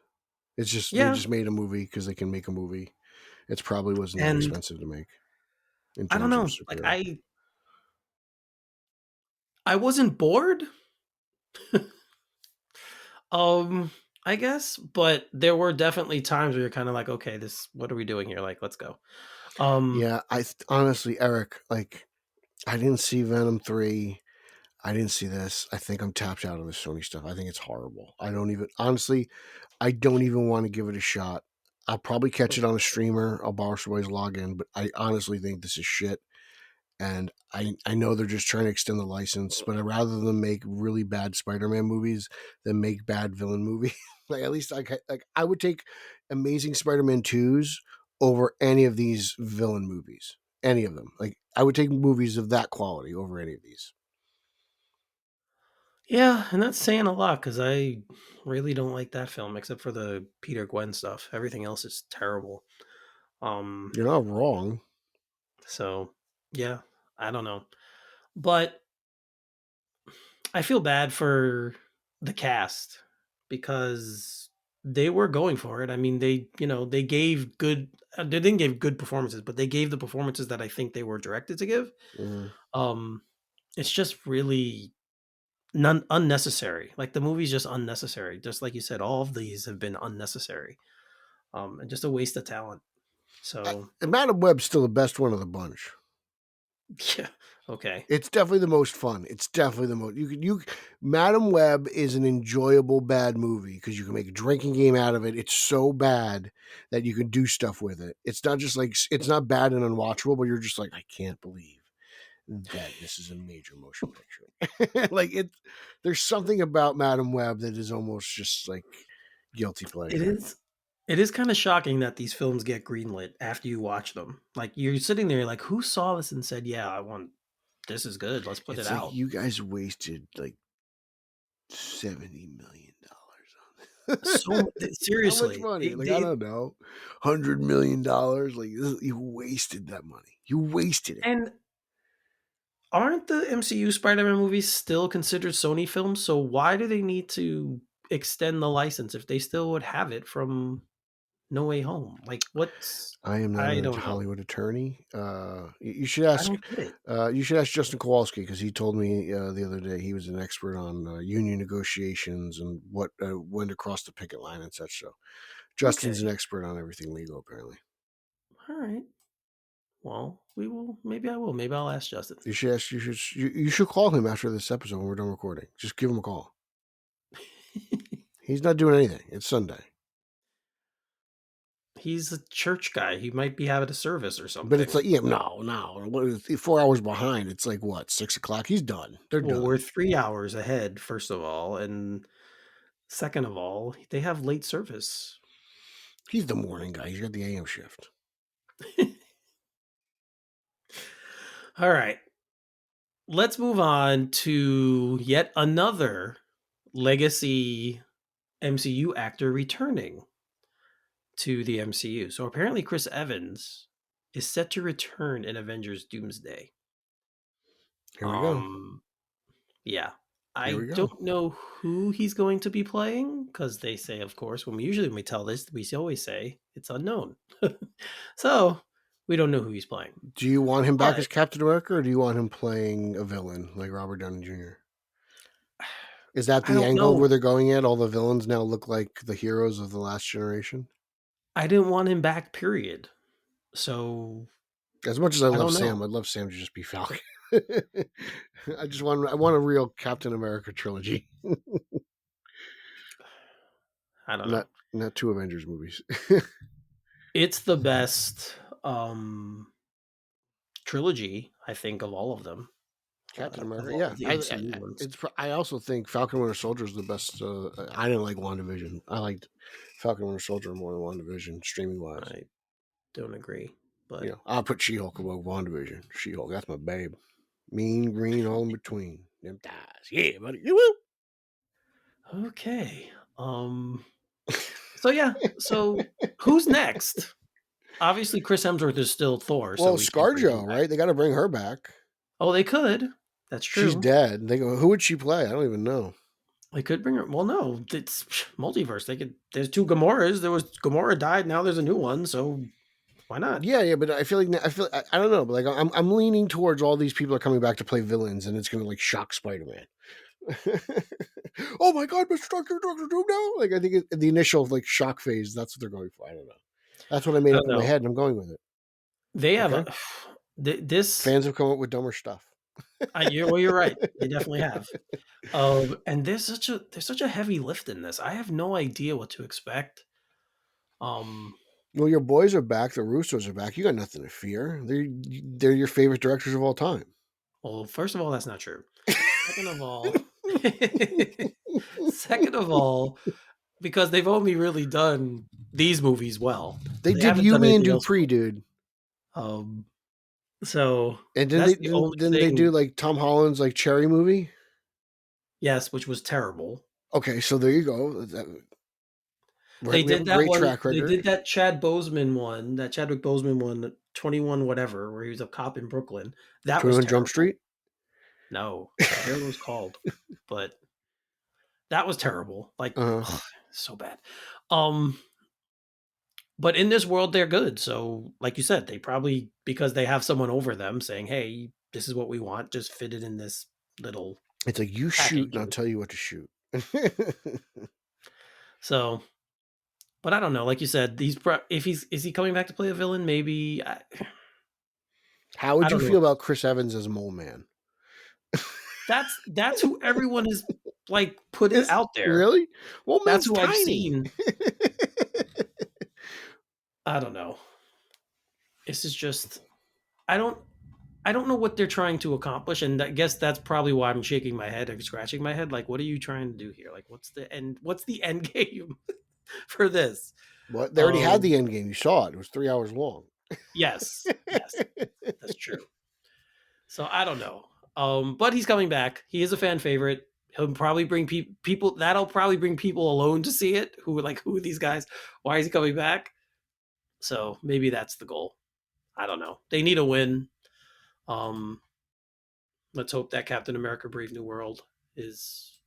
It's just they Yeah, just made a movie because they can make a movie. It probably wasn't that and expensive to make in I don't terms of a know. Like superhero. I wasn't bored. I guess, but there were definitely times where you're kind of like, okay, what are we doing here? Like, let's go. Um, Yeah, honestly, Eric, like I didn't see Venom 3. I didn't see this. I think I'm tapped out of the Sony stuff. I think it's horrible. I don't even want to give it a shot. I'll probably catch it on a streamer. I'll borrow somebody's login, but I honestly think this is shit. And I know they're just trying to extend the license, but I'd rather them make really bad Spider-Man movies than make bad villain movies. Like at least I would take Amazing Spider-Man 2s over any of these villain movies. Any of them. Like I would take movies of that quality over any of these. Yeah, and that's saying a lot because I really don't like that film except for the Peter Gwen stuff. Everything else is terrible. You're not wrong. So yeah, I don't know. But I feel bad for the cast because they were going for it. I mean, they gave good they didn't give good performances, but they gave the performances that I think they were directed to give. Mm. Um it's just really unnecessary. Like the movie's just unnecessary. Just like you said, all of these have been unnecessary. And just a waste of talent. So And Madam Web's still the best one of the bunch. yeah, okay. It's definitely the most fun. It's definitely the most Madam Web is an enjoyable bad movie because you can make a drinking game out of it. It's so bad that you can do stuff with it. It's not just like it's not bad and unwatchable, but you're just like, I can't believe that this is a major motion picture. Like there's something about Madam Web that is almost just like guilty pleasure. It is kind of shocking that these films get greenlit after you watch them. Like you're sitting there like, who saw this and said, yeah, this is good. Let's put it like out. You guys wasted like $70 million on this. So seriously, how much money? I don't know, $100 million. Like you wasted that money. You wasted it. And aren't the MCU Spider-Man movies still considered Sony films? So why do they need to extend the license if they still would have it from No Way Home? Like I am not a Hollywood attorney. You should ask. I don't get it. You should ask Justin Kowalski because he told me the other day he was an expert on union negotiations and when to cross the picket line and such. So Justin's an expert on everything legal, apparently. All right. Well, we will. Maybe I will. Maybe I'll ask Justin. You should ask. You should call him after this episode when we're done recording. Just give him a call. He's not doing anything. It's Sunday. He's a church guy. He might be having a service or something. But it's like, no. 4 hours behind. It's like what, 6 o'clock? He's done. They're done. We're 3 hours ahead. First of all, and second of all, they have late service. He's the morning guy. He's got the AM shift. All right. Let's move on to yet another legacy MCU actor returning to the MCU. So apparently Chris Evans is set to return in Avengers Doomsday. Here we go. Yeah. I don't know who he's going to be playing because they say, of course, when we tell this, we always say it's unknown. So we don't know who he's playing. Do you want him back as Captain America, or do you want him playing a villain like Robert Downey Jr.? Is that the angle where they're going at? All the villains now look like the heroes of the last generation? I didn't want him back, period. So as much as I love Sam, I'd love Sam to just be Falcon. I want a real Captain America trilogy. I don't know. Not 2 Avengers movies. It's the best trilogy, I think, of all of them. Captain America, I also think Falcon Winter Soldier is the best. I didn't like WandaVision. I liked Falcon Winter Soldier more than WandaVision, streaming wise. I don't agree, but I'll put She-Hulk above WandaVision. She-Hulk, that's my babe. Mean green, all in between. Them thighs, yeah, buddy. You will. Okay. So who's next? Obviously, Chris Hemsworth is still Thor. Well, ScarJo, right? They got to bring her back. Oh, they could. That's true. She's dead. They go, who would she play? I don't even know. They could bring her. Well, no, it's multiverse. There's 2 Gamoras. There was Gamora died. Now there's a new one. So why not? Yeah. But I feel like I don't know. But like I'm leaning towards all these people are coming back to play villains, and it's going to like shock Spider-Man. Oh my God, Mr. Doctor Doom now! Like I think the initial like shock phase. That's what they're going for. I don't know. That's what I made up in my head, and I'm going with it. They have this. Fans have come up with dumber stuff. You're right. They definitely have. And there's such a heavy lift in this. I have no idea what to expect. Well, your boys are back. The Russos are back. You got nothing to fear. They're your favorite directors of all time. Well, first of all, that's not true. Second of all, because they've only really done these movies well. They did Yumi and Dupree, dude. So And that's the only didn't they do thing. like Tom Holland's like Cherry movie? Yes, which was terrible. Okay, so there you go. They We have did a that great one. track They record. did that Chad Boseman one. That Chadwick Boseman one, 21 whatever, where he was a cop in Brooklyn. That was 21 Jump terrible. Street. No, I forget what it was called, but that was terrible. Like, Uh-huh. ugh, so bad. Um, but in this world, they're good. So, like you said, they probably, because they have someone over them saying, "Hey, this is what we want. Just fit it in this little It's like you shoot, and I'll package." tell you what to shoot. So, but I don't know. Like you said, if he's is he coming back to play a villain? Maybe. How I would you don't feel know. about Chris Evans as Mole Man? That's who everyone is like put Is out there. really? Mole That's Man's who I've tiny. seen. I don't know. This is just I don't know what they're trying to accomplish, and I guess that's probably why I'm shaking my head and scratching my head. Like, what are you trying to do here? Like, what's the end? What's the end game for this? What? They already had Um, the end game. You saw it. It was 3 hours long. yes, that's true. So I don't know. But he's coming back. He is a fan favorite. He'll probably bring people. That'll probably bring people alone to see it. Who are these guys? Why is he coming back? So maybe that's the goal. I don't know. They need a win. Um, let's hope that Captain America: Brave New World is.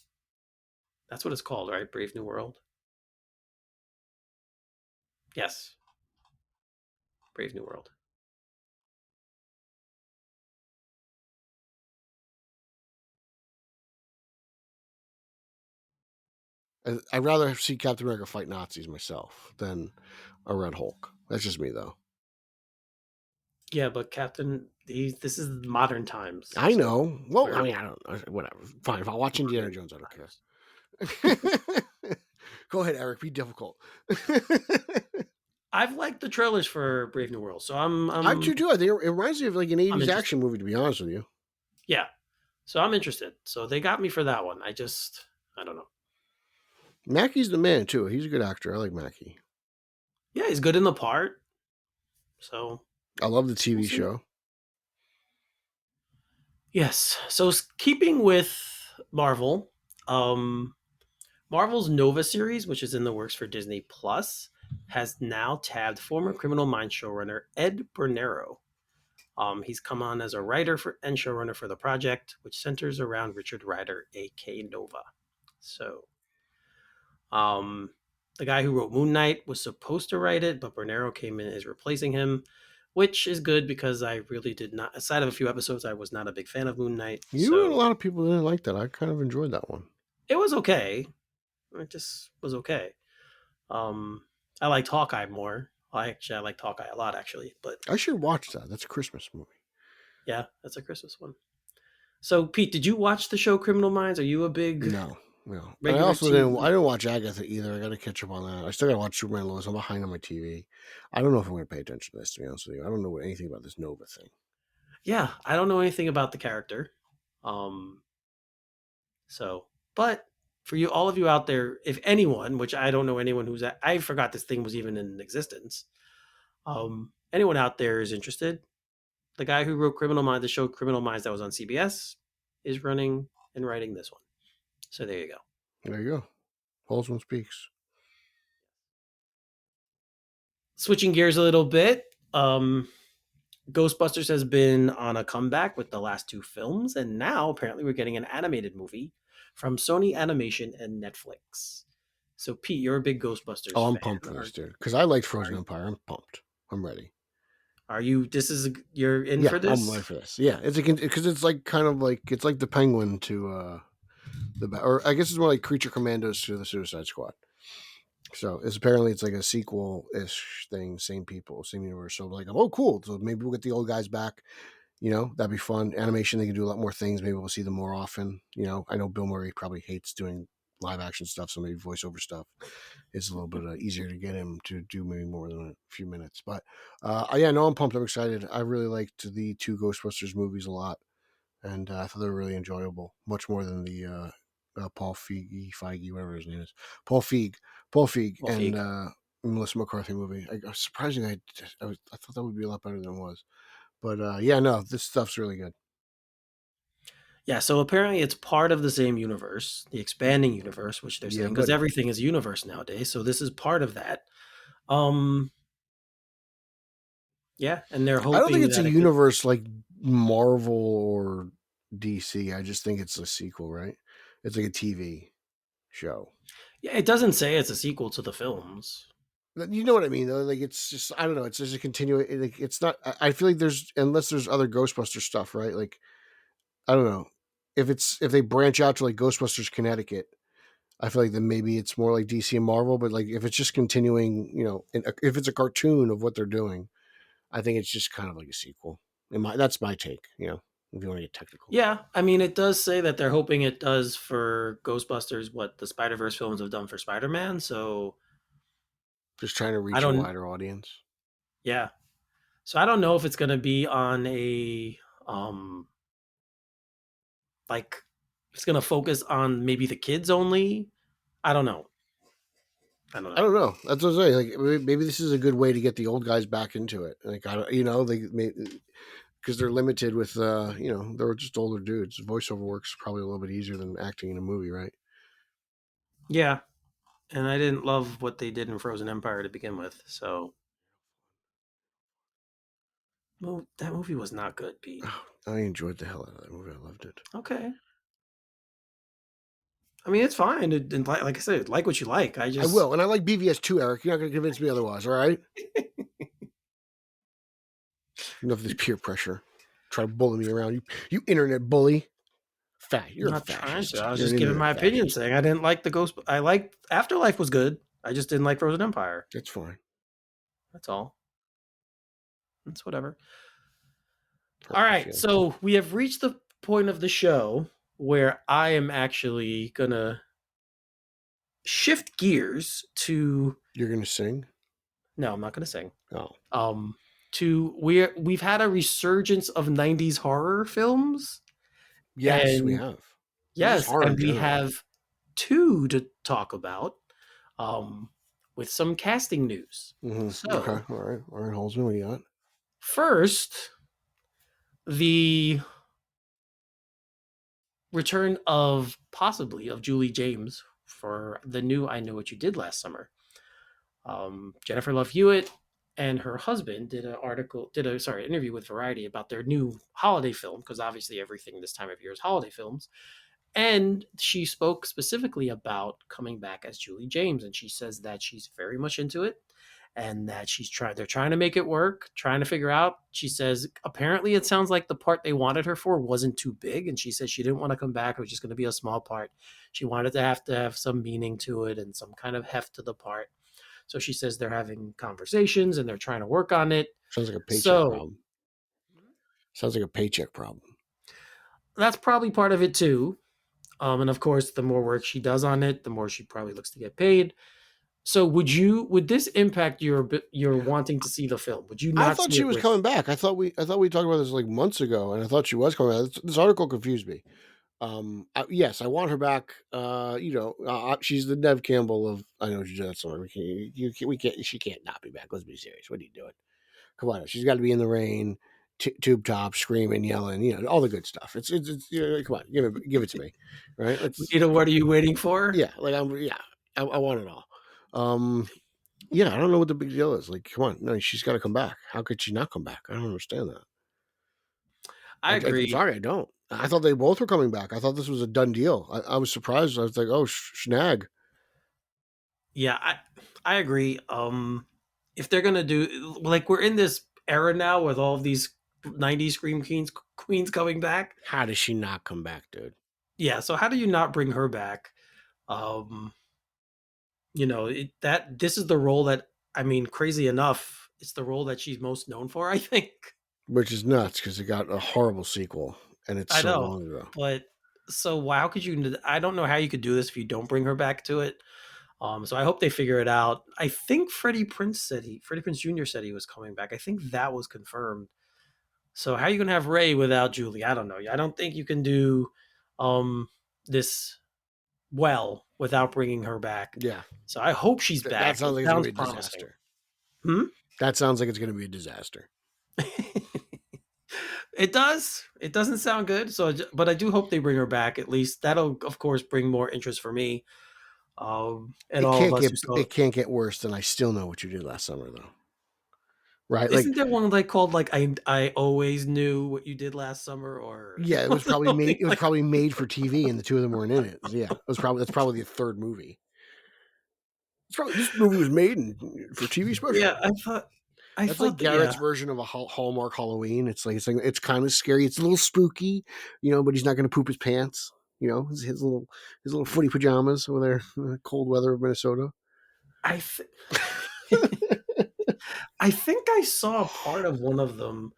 That's what it's called, right? Brave New World. Yes, Brave New World. I'd rather see Captain America fight Nazis myself than a Red Hulk. That's just me, though. Yeah, but this is modern times. I So know. Well, I where mean, I don't. Whatever. Fine. If I watch Indiana modern Jones, I don't times. care. Go ahead, Eric. Be difficult. I've liked the trailers for Brave New World, so I'm I do I'm too. I think it reminds me of like an I'm 80s interested. action movie, to be honest with you. Yeah, so I'm interested. So they got me for that one. I don't know. Mackey's the man, too. He's a good actor. I like Mackey. Yeah, he's good in the part. So I love the we'll TV see. show. Yes. So keeping with Marvel, Marvel's Nova series, which is in the works for Disney Plus, has now tabbed former Criminal Minds showrunner Ed Bernero. He's come on as a writer and showrunner for the project, which centers around Richard Rider, aka Nova. So, um, the guy who wrote Moon Knight was supposed to write it, but Bernero came in as replacing him, which is good because I really did not, aside of a few episodes, I was not a big fan of Moon Knight. You and a So lot of people didn't like that. I kind of enjoyed that one. it was okay. It just was okay. Um, I liked Hawkeye more. I liked Hawkeye a lot actually, but I should watch that. That's a Christmas movie. yeah, that's a Christmas one. So Pete, did you watch the show Criminal Minds? Are you a big No. And I regular also didn't. I TV? didn't watch Agatha either. I got to catch up on that. I still got to watch Superman Lois. I'm behind on my TV. I don't know if I'm going to pay attention to this. To be honest with you, I don't know anything about this Nova thing. Yeah, I don't know anything about the character. Um, so, but for you, all of you out there, if anyone, which I don't know anyone I forgot this thing was even in existence. Anyone out there is interested, the guy who wrote Criminal Minds, the show Criminal Minds that was on CBS, is running and writing this one. So there you go. There you go. Holzman speaks. Switching gears a little bit, Ghostbusters has been on a comeback with the last two films, and now apparently we're getting an animated movie from Sony Animation and Netflix. So Pete, you're a big Ghostbusters Oh, I'm fan. pumped for this, dude. Because I liked Frozen Empire. I'm pumped. I'm ready. Are you? You're in Yeah, for I'm this? ready for this. Yeah, it's because it's like kind of like it's like the Penguin to or I guess it's more like Creature Commandos to the Suicide Squad. So it's like a sequel ish thing, same people, same universe. So like, oh, cool. So maybe we'll get the old guys back. That'd be fun. Animation, they can do a lot more things. Maybe we'll see them more often. I know Bill Murray probably hates doing live action stuff, so maybe voiceover stuff is a little bit easier to get him to do maybe more than a few minutes. But yeah, no, I'm pumped. I'm excited. I really liked the two Ghostbusters movies a lot, and I thought they were really enjoyable, much more than the Paul Feige, whatever his name is, Paul Feig, Well, and Feig. Melissa McCarthy movie. I was surprising. I thought that would be a lot better than it was. But yeah, no, this stuff's really good. Yeah, so apparently it's part of the same universe, the expanding universe, which they're Yeah, saying, because buddy. everything is a universe nowadays. So this is part of that. Um, yeah, and they're I don't think hoping it's a that it could. universe like Marvel or DC. I just think it's a sequel, right? It's like a TV show. Yeah, it doesn't say it's a sequel to the films. You know what I mean, though? Like, it's just, I don't know. It's just a continuing. Like, it's not. I feel like unless there's other Ghostbuster stuff, right? Like, I don't know if they branch out to like Ghostbusters Connecticut. I feel like then maybe it's more like DC and Marvel. But like, if it's just continuing, if it's a cartoon of what they're doing, I think it's just kind of like a sequel. That's my take. If you want to get technical, Yeah, I mean, it does say that they're hoping it does for Ghostbusters what the Spider Verse films have done for Spider Man. So just trying to I reach a don't. wider audience. Yeah, so I don't know if it's going to be on like it's going to focus on maybe the kids only. I don't know. I don't I know. don't know. That's what I'm saying. Like, maybe this is a good way to get the old guys back into it. Like, I don't, because they're limited with, they're just older dudes. Voiceover works probably a little bit easier than acting in a movie, right? Yeah, and I didn't love what they did in Frozen Empire to begin with. So that movie was not good, Pete. Oh, I enjoyed the hell out of that movie. I loved it. Okay. I mean, it's fine. And like I said, like what you like. I I just will, and I like BVS too, Eric. You're not going to convince me otherwise, all right? Enough of this peer pressure. Try to bully me around. You internet bully. You're I'm a not trying fascist. to. I was You're an just giving internet my opinion, fascist. saying I didn't like the Ghost. I liked Afterlife was good. I just didn't like Frozen Empire. That's fine. That's all. That's whatever. All Hurt my right. feelings. So we have reached the point of the show where I am actually gonna shift gears to. You're going to sing? No, I'm not gonna sing. Oh. We've had a resurgence of 90s horror films. Yes, we And have. Just yes, horror in and we general. have two to talk about with some casting news. Mm-hmm. So, Okay. All right. Holzman, what do you got? first, the return of possibly of Julie James for the new I Know What You Did Last Summer. Jennifer Love Hewitt and her husband did an interview with Variety about their new holiday film, because obviously everything this time of year is holiday films. And she spoke specifically about coming back as Julie James, and she says that she's very much into it and that they're trying to make it work, trying to figure out. She says apparently it sounds like the part they wanted her for wasn't too big, and she said she didn't want to come back. It was just going to be a small part. She wanted to have some meaning to it and some kind of heft to the part. So she says they're having conversations and they're trying to work on it. Sounds like a paycheck So problem. Sounds like a paycheck problem. that's probably part of it too. And of course, the more work she does on it, the more she probably looks to get paid. So would this impact your wanting to see the film? Would you I not thought see she it was with? coming back. I thought we talked about this like months ago, and I thought she was coming back. This article confused me. Yes, I want her back. She's the Nev Campbell of I Know What You Did That Summer. We can't. She can't not be back. Let's be serious. What are you doing? Come on, she's got to be in the rain, tube top, screaming, yelling, all the good stuff. It's come on, give it to me, right? What are you waiting for? Yeah, like I want it all. Yeah, I don't know what the big deal is. Like, come on, no, she's got to come back. How could she not come back? I don't understand that. I I'm agree. sorry, I don't. I thought they both were coming back. I thought this was a done deal. I was surprised. I was like, oh, snag. Yeah, I agree. If they're gonna do like we're in this era now with all of these '90s scream queens coming back. How does she not come back, dude? Yeah. So how do you not bring her back? Um, this is the role that crazy enough, it's the role that she's most known for. I think. Which is nuts because it got a horrible sequel, and it's I so know, long ago. but so how could you? I don't know how you could do this if you don't bring her back to it. So I hope they figure it out. I think Freddie Prinze Jr. said he was coming back. I think that was confirmed. So how are you gonna have Ray without Julie? I don't know. I don't think you can do this well without bringing her back. Yeah. So I hope she's back. That sounds like it's going to be a promising. disaster. Hmm? That sounds like it's going to be a disaster. It does. It doesn't sound good. But I do hope they bring her back. At least that'll, of course, bring more interest for me. And all of us who saw. It can't get worse than I Still Know What You Did Last Summer, though. Right? Like, Isn't there one like called like I always knew what you did last summer or yeah, it was probably made. It was probably made for TV, and the two of them weren't in it. Yeah, that's probably the third movie. This movie was made for TV special. Yeah, I That's thought like that yeah. Garrett's version of a Hallmark Halloween. It's kind of scary. It's a little spooky, but he's not going to poop his pants. His little footy pajamas over there in the cold weather of Minnesota. I th- I think I saw part of one of them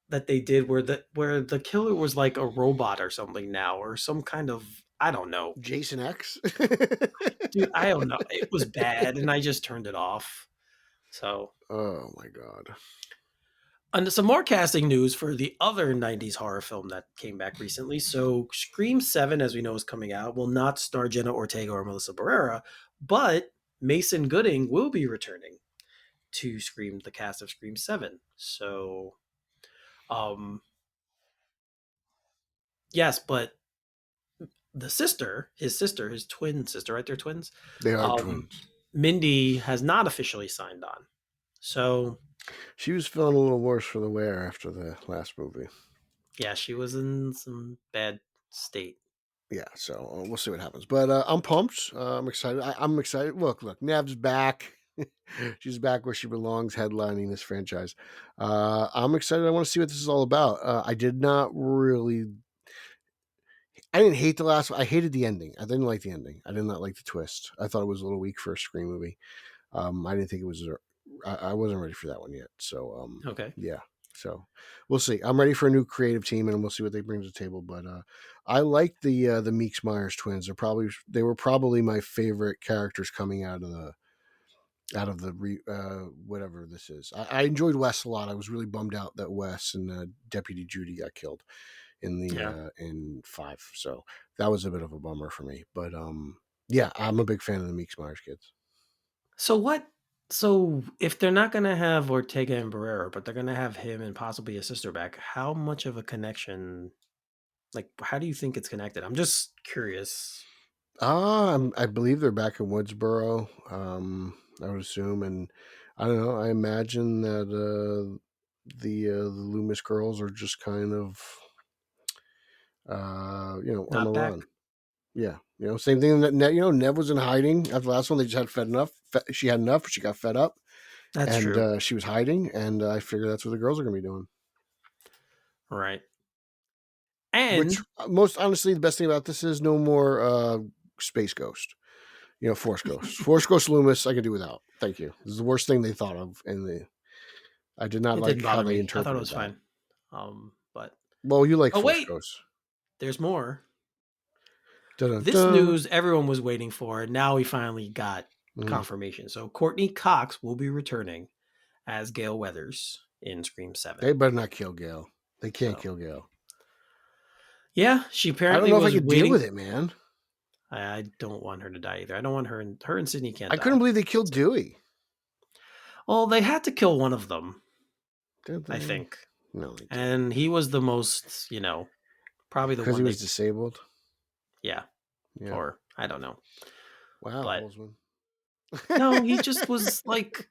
that they did where the killer was like a robot or something now or some kind of I don't know. Jason X. Dude, I don't know. It was bad and I just turned it off. So, oh my god. and some more casting news for the other 90s horror film that came back recently. So, Scream 7, as we know, is coming out, will not star Jenna Ortega or Melissa Barrera, but Mason Gooding will be returning to Scream, the cast of Scream 7. So, yes, but his twin sister, right? They're twins. They are twins. Mindy has not officially signed on. So she was feeling a little worse for the wear after the last movie. Yeah, she was in some bad state. Yeah, so we'll see what happens. But I'm pumped. I'm excited. I'm excited. Look, Nev's back. She's back where she belongs, headlining this franchise. I'm excited. I want to see what this is all about. I didn't hate the last one. I hated the ending. I didn't like the ending. I did not like the twist. I thought it was a little weak for a Scream movie. I didn't think it was. I wasn't ready for that one yet. So okay, yeah. So we'll see. I'm ready for a new creative team, and we'll see what they bring to the table. But I like the Meeks Myers twins. They were probably my favorite characters coming out of the whatever this is. I enjoyed Wes a lot. I was really bummed out that Wes and Deputy Judy got killed in the in 5. So that was a bit of a bummer for me. But yeah, I'm a big fan of the Meeks Myers kids. So if they're not going to have Ortega and Barrera, but they're going to have him and possibly his sister back, how much of a connection? Like, how do you think it's connected? I'm just curious. I believe they're back in Woodsboro. I would assume, and I don't know. I imagine that the Loomis girls are just kind of on Not the back. run. Yeah, same thing that Nev was in hiding after the last one. They just had fed enough. She had enough. She got fed up. That's true. She was hiding, and I figure that's what the girls are going to be doing. Right. And which, most honestly, the best thing about this is no more Space Ghost. Force Ghost. Force Ghost Loomis, I could do without. Thank you. This is the worst thing they thought of, I did not like how they interpreted. I thought it was that. fine. But you like Force Ghost. There's more. Dun-dun-dun. This news everyone was waiting for, and now we finally got confirmation. So Courtney Cox will be returning as Gale Weathers in Scream 7. They better not kill Gale. They can't kill Gale. Yeah, she apparently. I don't know if I could deal with it, man. I don't want her to die either. I don't want her and Sydney can't die. I couldn't believe they killed Dewey. Well, they had to kill one of them. Did they? I think. No, and he was the most, probably the one because he was disabled. Yeah. Or I don't know. Wow, but, no, he just was like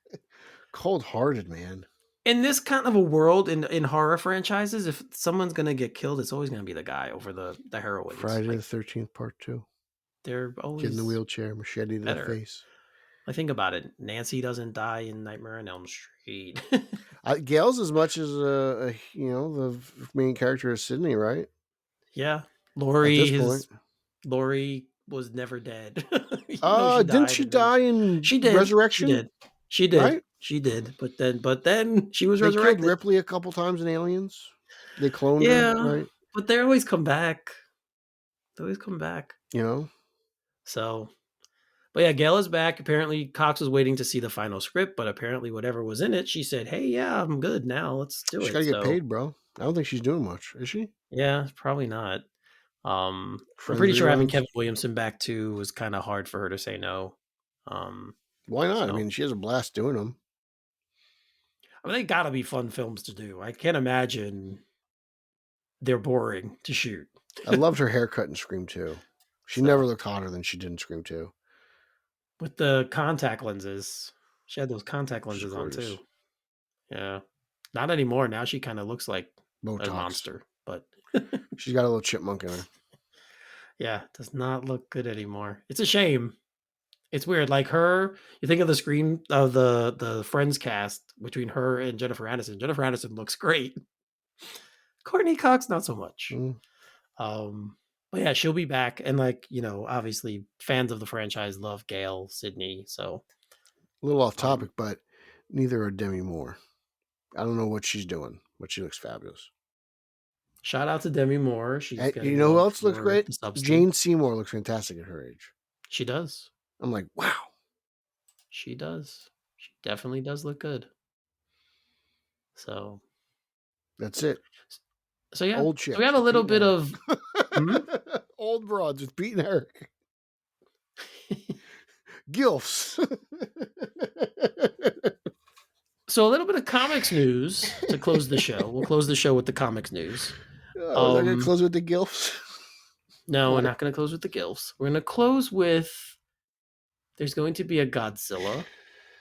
cold-hearted, man. In this kind of a world in horror franchises, if someone's gonna get killed, it's always gonna be the guy over the heroine. Friday the 13th Part 2. They're always get in the wheelchair, machete to the face. I think about it. Nancy doesn't die in Nightmare on Elm Street. Gale's as much as the main character is Sydney, right? Yeah, Laurie was never dead. Didn't she die in Resurrection? She did. Right? She did. But then she was resurrected. They killed Ripley a couple times in Aliens. They cloned her, right? But they always come back. So, but yeah, Gale is back. Apparently, Cox was waiting to see the final script, but apparently, whatever was in it, she said, "Hey, yeah, I'm good now. Let's do it." She's got to get paid, bro. I don't think she's doing much, is she? Yeah, probably not. I'm pretty sure having Kevin Williamson back too was kind of hard for her to say no. Why not? I mean, she has a blast doing them. I mean, they got to be fun films to do. I can't imagine they're boring to shoot. I loved her haircut in Scream 2. She never looked hotter than she did in Scream 2. With the contact lenses. She had those contact lenses on too. Yeah. Not anymore. Now she kind of looks like Botox. a monster, but she's got a little chipmunk in her. Yeah, does not look good anymore. It's a shame. It's weird. Like her, you think of the Scream of the Friends cast between her and Jennifer Aniston. Jennifer Aniston looks great. Courtney Cox, not so much. But yeah, she'll be back. And like, obviously fans of the franchise love Gail Sidney. So a little off topic, but neither are Demi Moore. I don't know what she's doing, but she looks fabulous. Shout out to Demi Moore. You know who else looks great? Jane Seymour looks fantastic at her age. She does. I'm like, wow. She does. She definitely does look good. So that's it. So yeah, old chicks. So we have a little bit of old broads with Pete and Eric. Gilfs. So a little bit of comics news to close the show. We'll close the show with the comics news. We're not going to close with the Gilfs? No, we're not going to close with the Gilfs. We're going to close with there's going to be a Godzilla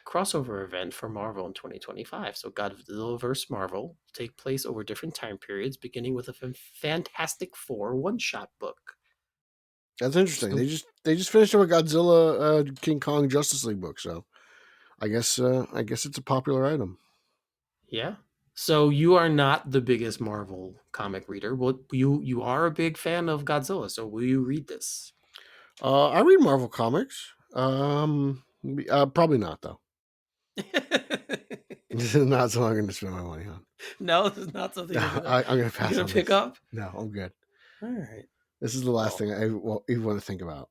crossover event for Marvel in 2025. So Godzilla vs. Marvel will take place over different time periods, beginning with a Fantastic Four one-shot book. That's interesting. So, they just finished up a Godzilla King Kong Justice League book, so I guess it's a popular item. Yeah. So you are not the biggest Marvel comic reader. Well, you are a big fan of Godzilla. So will you read this? I read Marvel comics. Probably not though. This is not something I'm going to spend my money on. No, this is not something I'm going to pass. You're going to pick up? No, I'm good. All right. This is the last thing I even want to think about.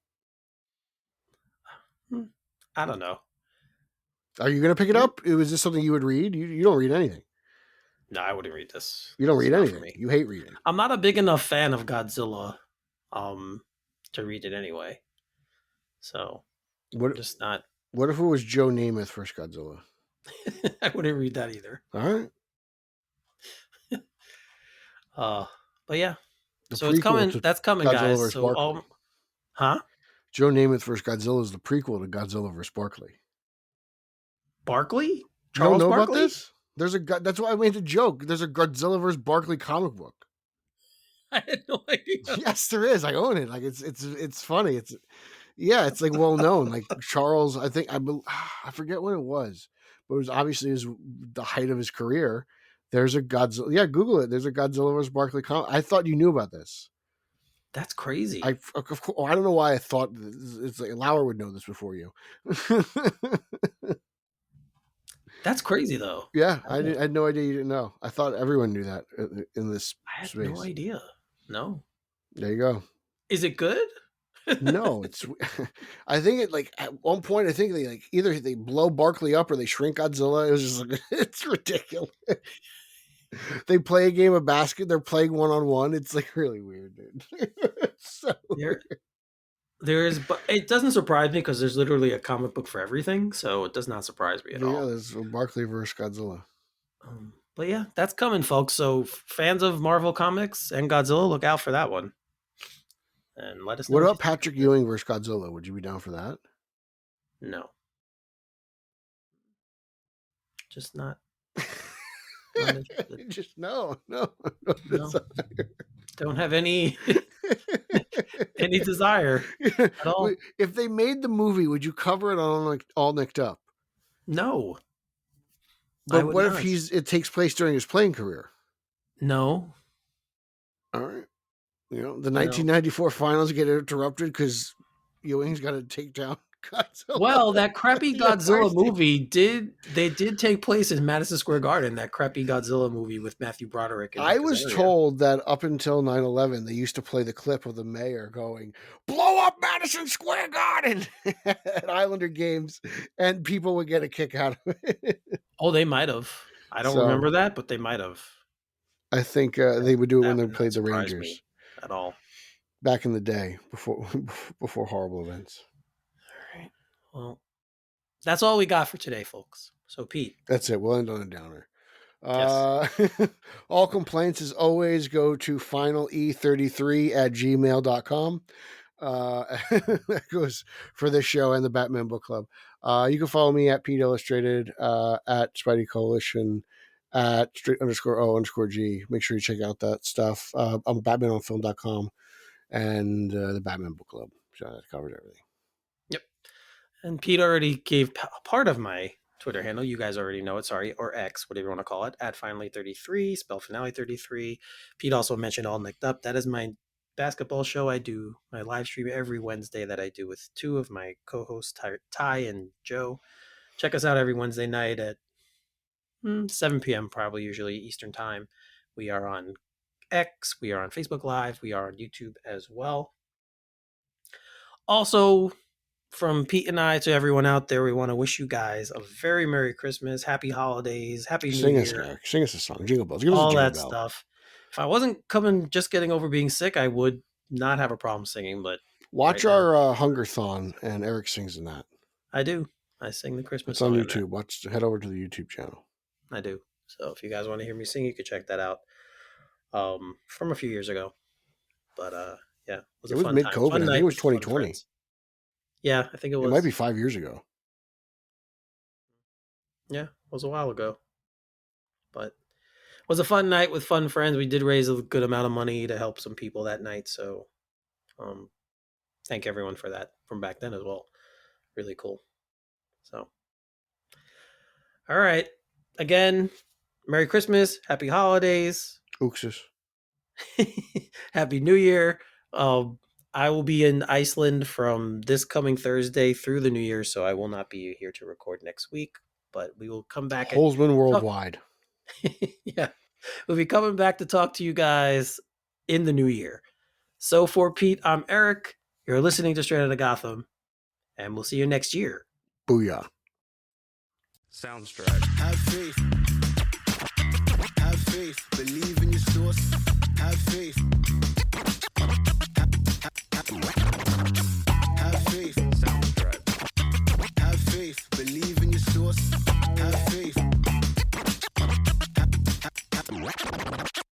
I don't know. Are you going to pick it up? Was this something you would read? You don't read anything. No, I wouldn't read this. You don't read anything. You hate reading. I'm not a big enough fan of Godzilla to read it anyway. So I'm just not. What if it was Joe Namath versus Godzilla? I wouldn't read that either. All right. But yeah. So it's coming. That's coming, Godzilla guys. So Joe Namath versus Godzilla is the prequel to Godzilla versus Barkley. Barkley? Charles Barkley? About this? That's why I made the joke. There's a Godzilla versus Barkley comic book. I had no idea. Yes, there is. I own it. Like it's funny. It's like well known. Like Charles, I forget when it was, but it was obviously the height of his career. There's a Godzilla. Yeah, Google it. There's a Godzilla vs. Barkley comic. I thought you knew about this. That's crazy. I don't know why I thought it's like Lauer would know this before you. That's crazy though. Yeah, I had no idea you didn't know. I thought everyone knew that in this I had space. No idea. No. There you go. Is it good? No, it's. I think it like at one point I think they like either they blow Barkley up or they shrink Godzilla. It was just like it's ridiculous. They play a game of basket. They're playing 1-on-1. It's like really weird, dude. So there's, but it doesn't surprise me because there's literally a comic book for everything. So it does not surprise me at all. Yeah, there's Barkley versus Godzilla. But yeah, that's coming, folks. So fans of Marvel comics and Godzilla, look out for that one. And let us know. What about Patrick Ewing versus Godzilla? Would you be down for that? No. Just not. Just no. Don't have any desire at all. If they made the movie, would you cover it on like all nicked up? No. But what if it takes place during his playing career? No. All right. The 1994 finals get interrupted because Ewing's got to take down Godzilla. Well, that crappy Godzilla movie did take place in Madison Square Garden, that crappy Godzilla movie with Matthew Broderick. I was told that up until 9/11, they used to play the clip of the mayor going, blow up Madison Square Garden at Islander games, and people would get a kick out of it. Oh, they might have. I don't remember that, but they might have. I think they would do it when they played the Rangers. At all. Back in the day, before horrible events. All right. Well, that's all we got for today, folks. So, Pete. That's it. We'll end on a downer. All complaints, as always, go to finale33@gmail.com. That goes for this show and the Batman Book Club. You can follow me at Pete Illustrated, at Spidey Coalition, at _O_G. Make sure you check out that stuff. I'm BatmanOnFilm.com and the Batman Book Club. So that covers everything. Yep. And Pete already gave part of my Twitter handle. You guys already know it. Sorry, or X, whatever you want to call it, at Finally33, spell Finale33. Pete also mentioned All Nicked Up. That is my basketball show. I do my live stream every Wednesday that I do with two of my co-hosts, Ty and Joe. Check us out every Wednesday night at 7 p.m. probably, usually Eastern time. We are on X, we are on Facebook Live, we are on YouTube as well. Also, from Pete and I to everyone out there, we want to wish you guys a very Merry Christmas, Happy Holidays, Happy New Year. Sing us a song, Jingle Bells. Give us all a that jingle bell. Stuff. If I wasn't just getting over being sick, I would not have a problem singing. But watch our Hungerthon, and Eric sings in that. I do. I sing the Christmas song. It's on YouTube. Head over to the YouTube channel. I do. So if you guys want to hear me sing, you can check that out. From a few years ago. But yeah, it was mid-COVID. I think it was 2020. Yeah, I think it was. It might be 5 years ago. Yeah, it was a while ago. But it was a fun night with fun friends. We did raise a good amount of money to help some people that night. So thank everyone for that from back then as well. Really cool. So, all right. Again, Merry Christmas. Happy Holidays. Ookses. Happy New Year. I will be in Iceland from this coming Thursday through the New Year, so I will not be here to record next week, but we will come back. Holzman Worldwide. Yeah. We'll be coming back to talk to you guys in the new year. So for Pete, I'm Eric. You're listening to Straight Outta Gotham, and we'll see you next year. Booyah. Soundstripe. Have faith. Have faith.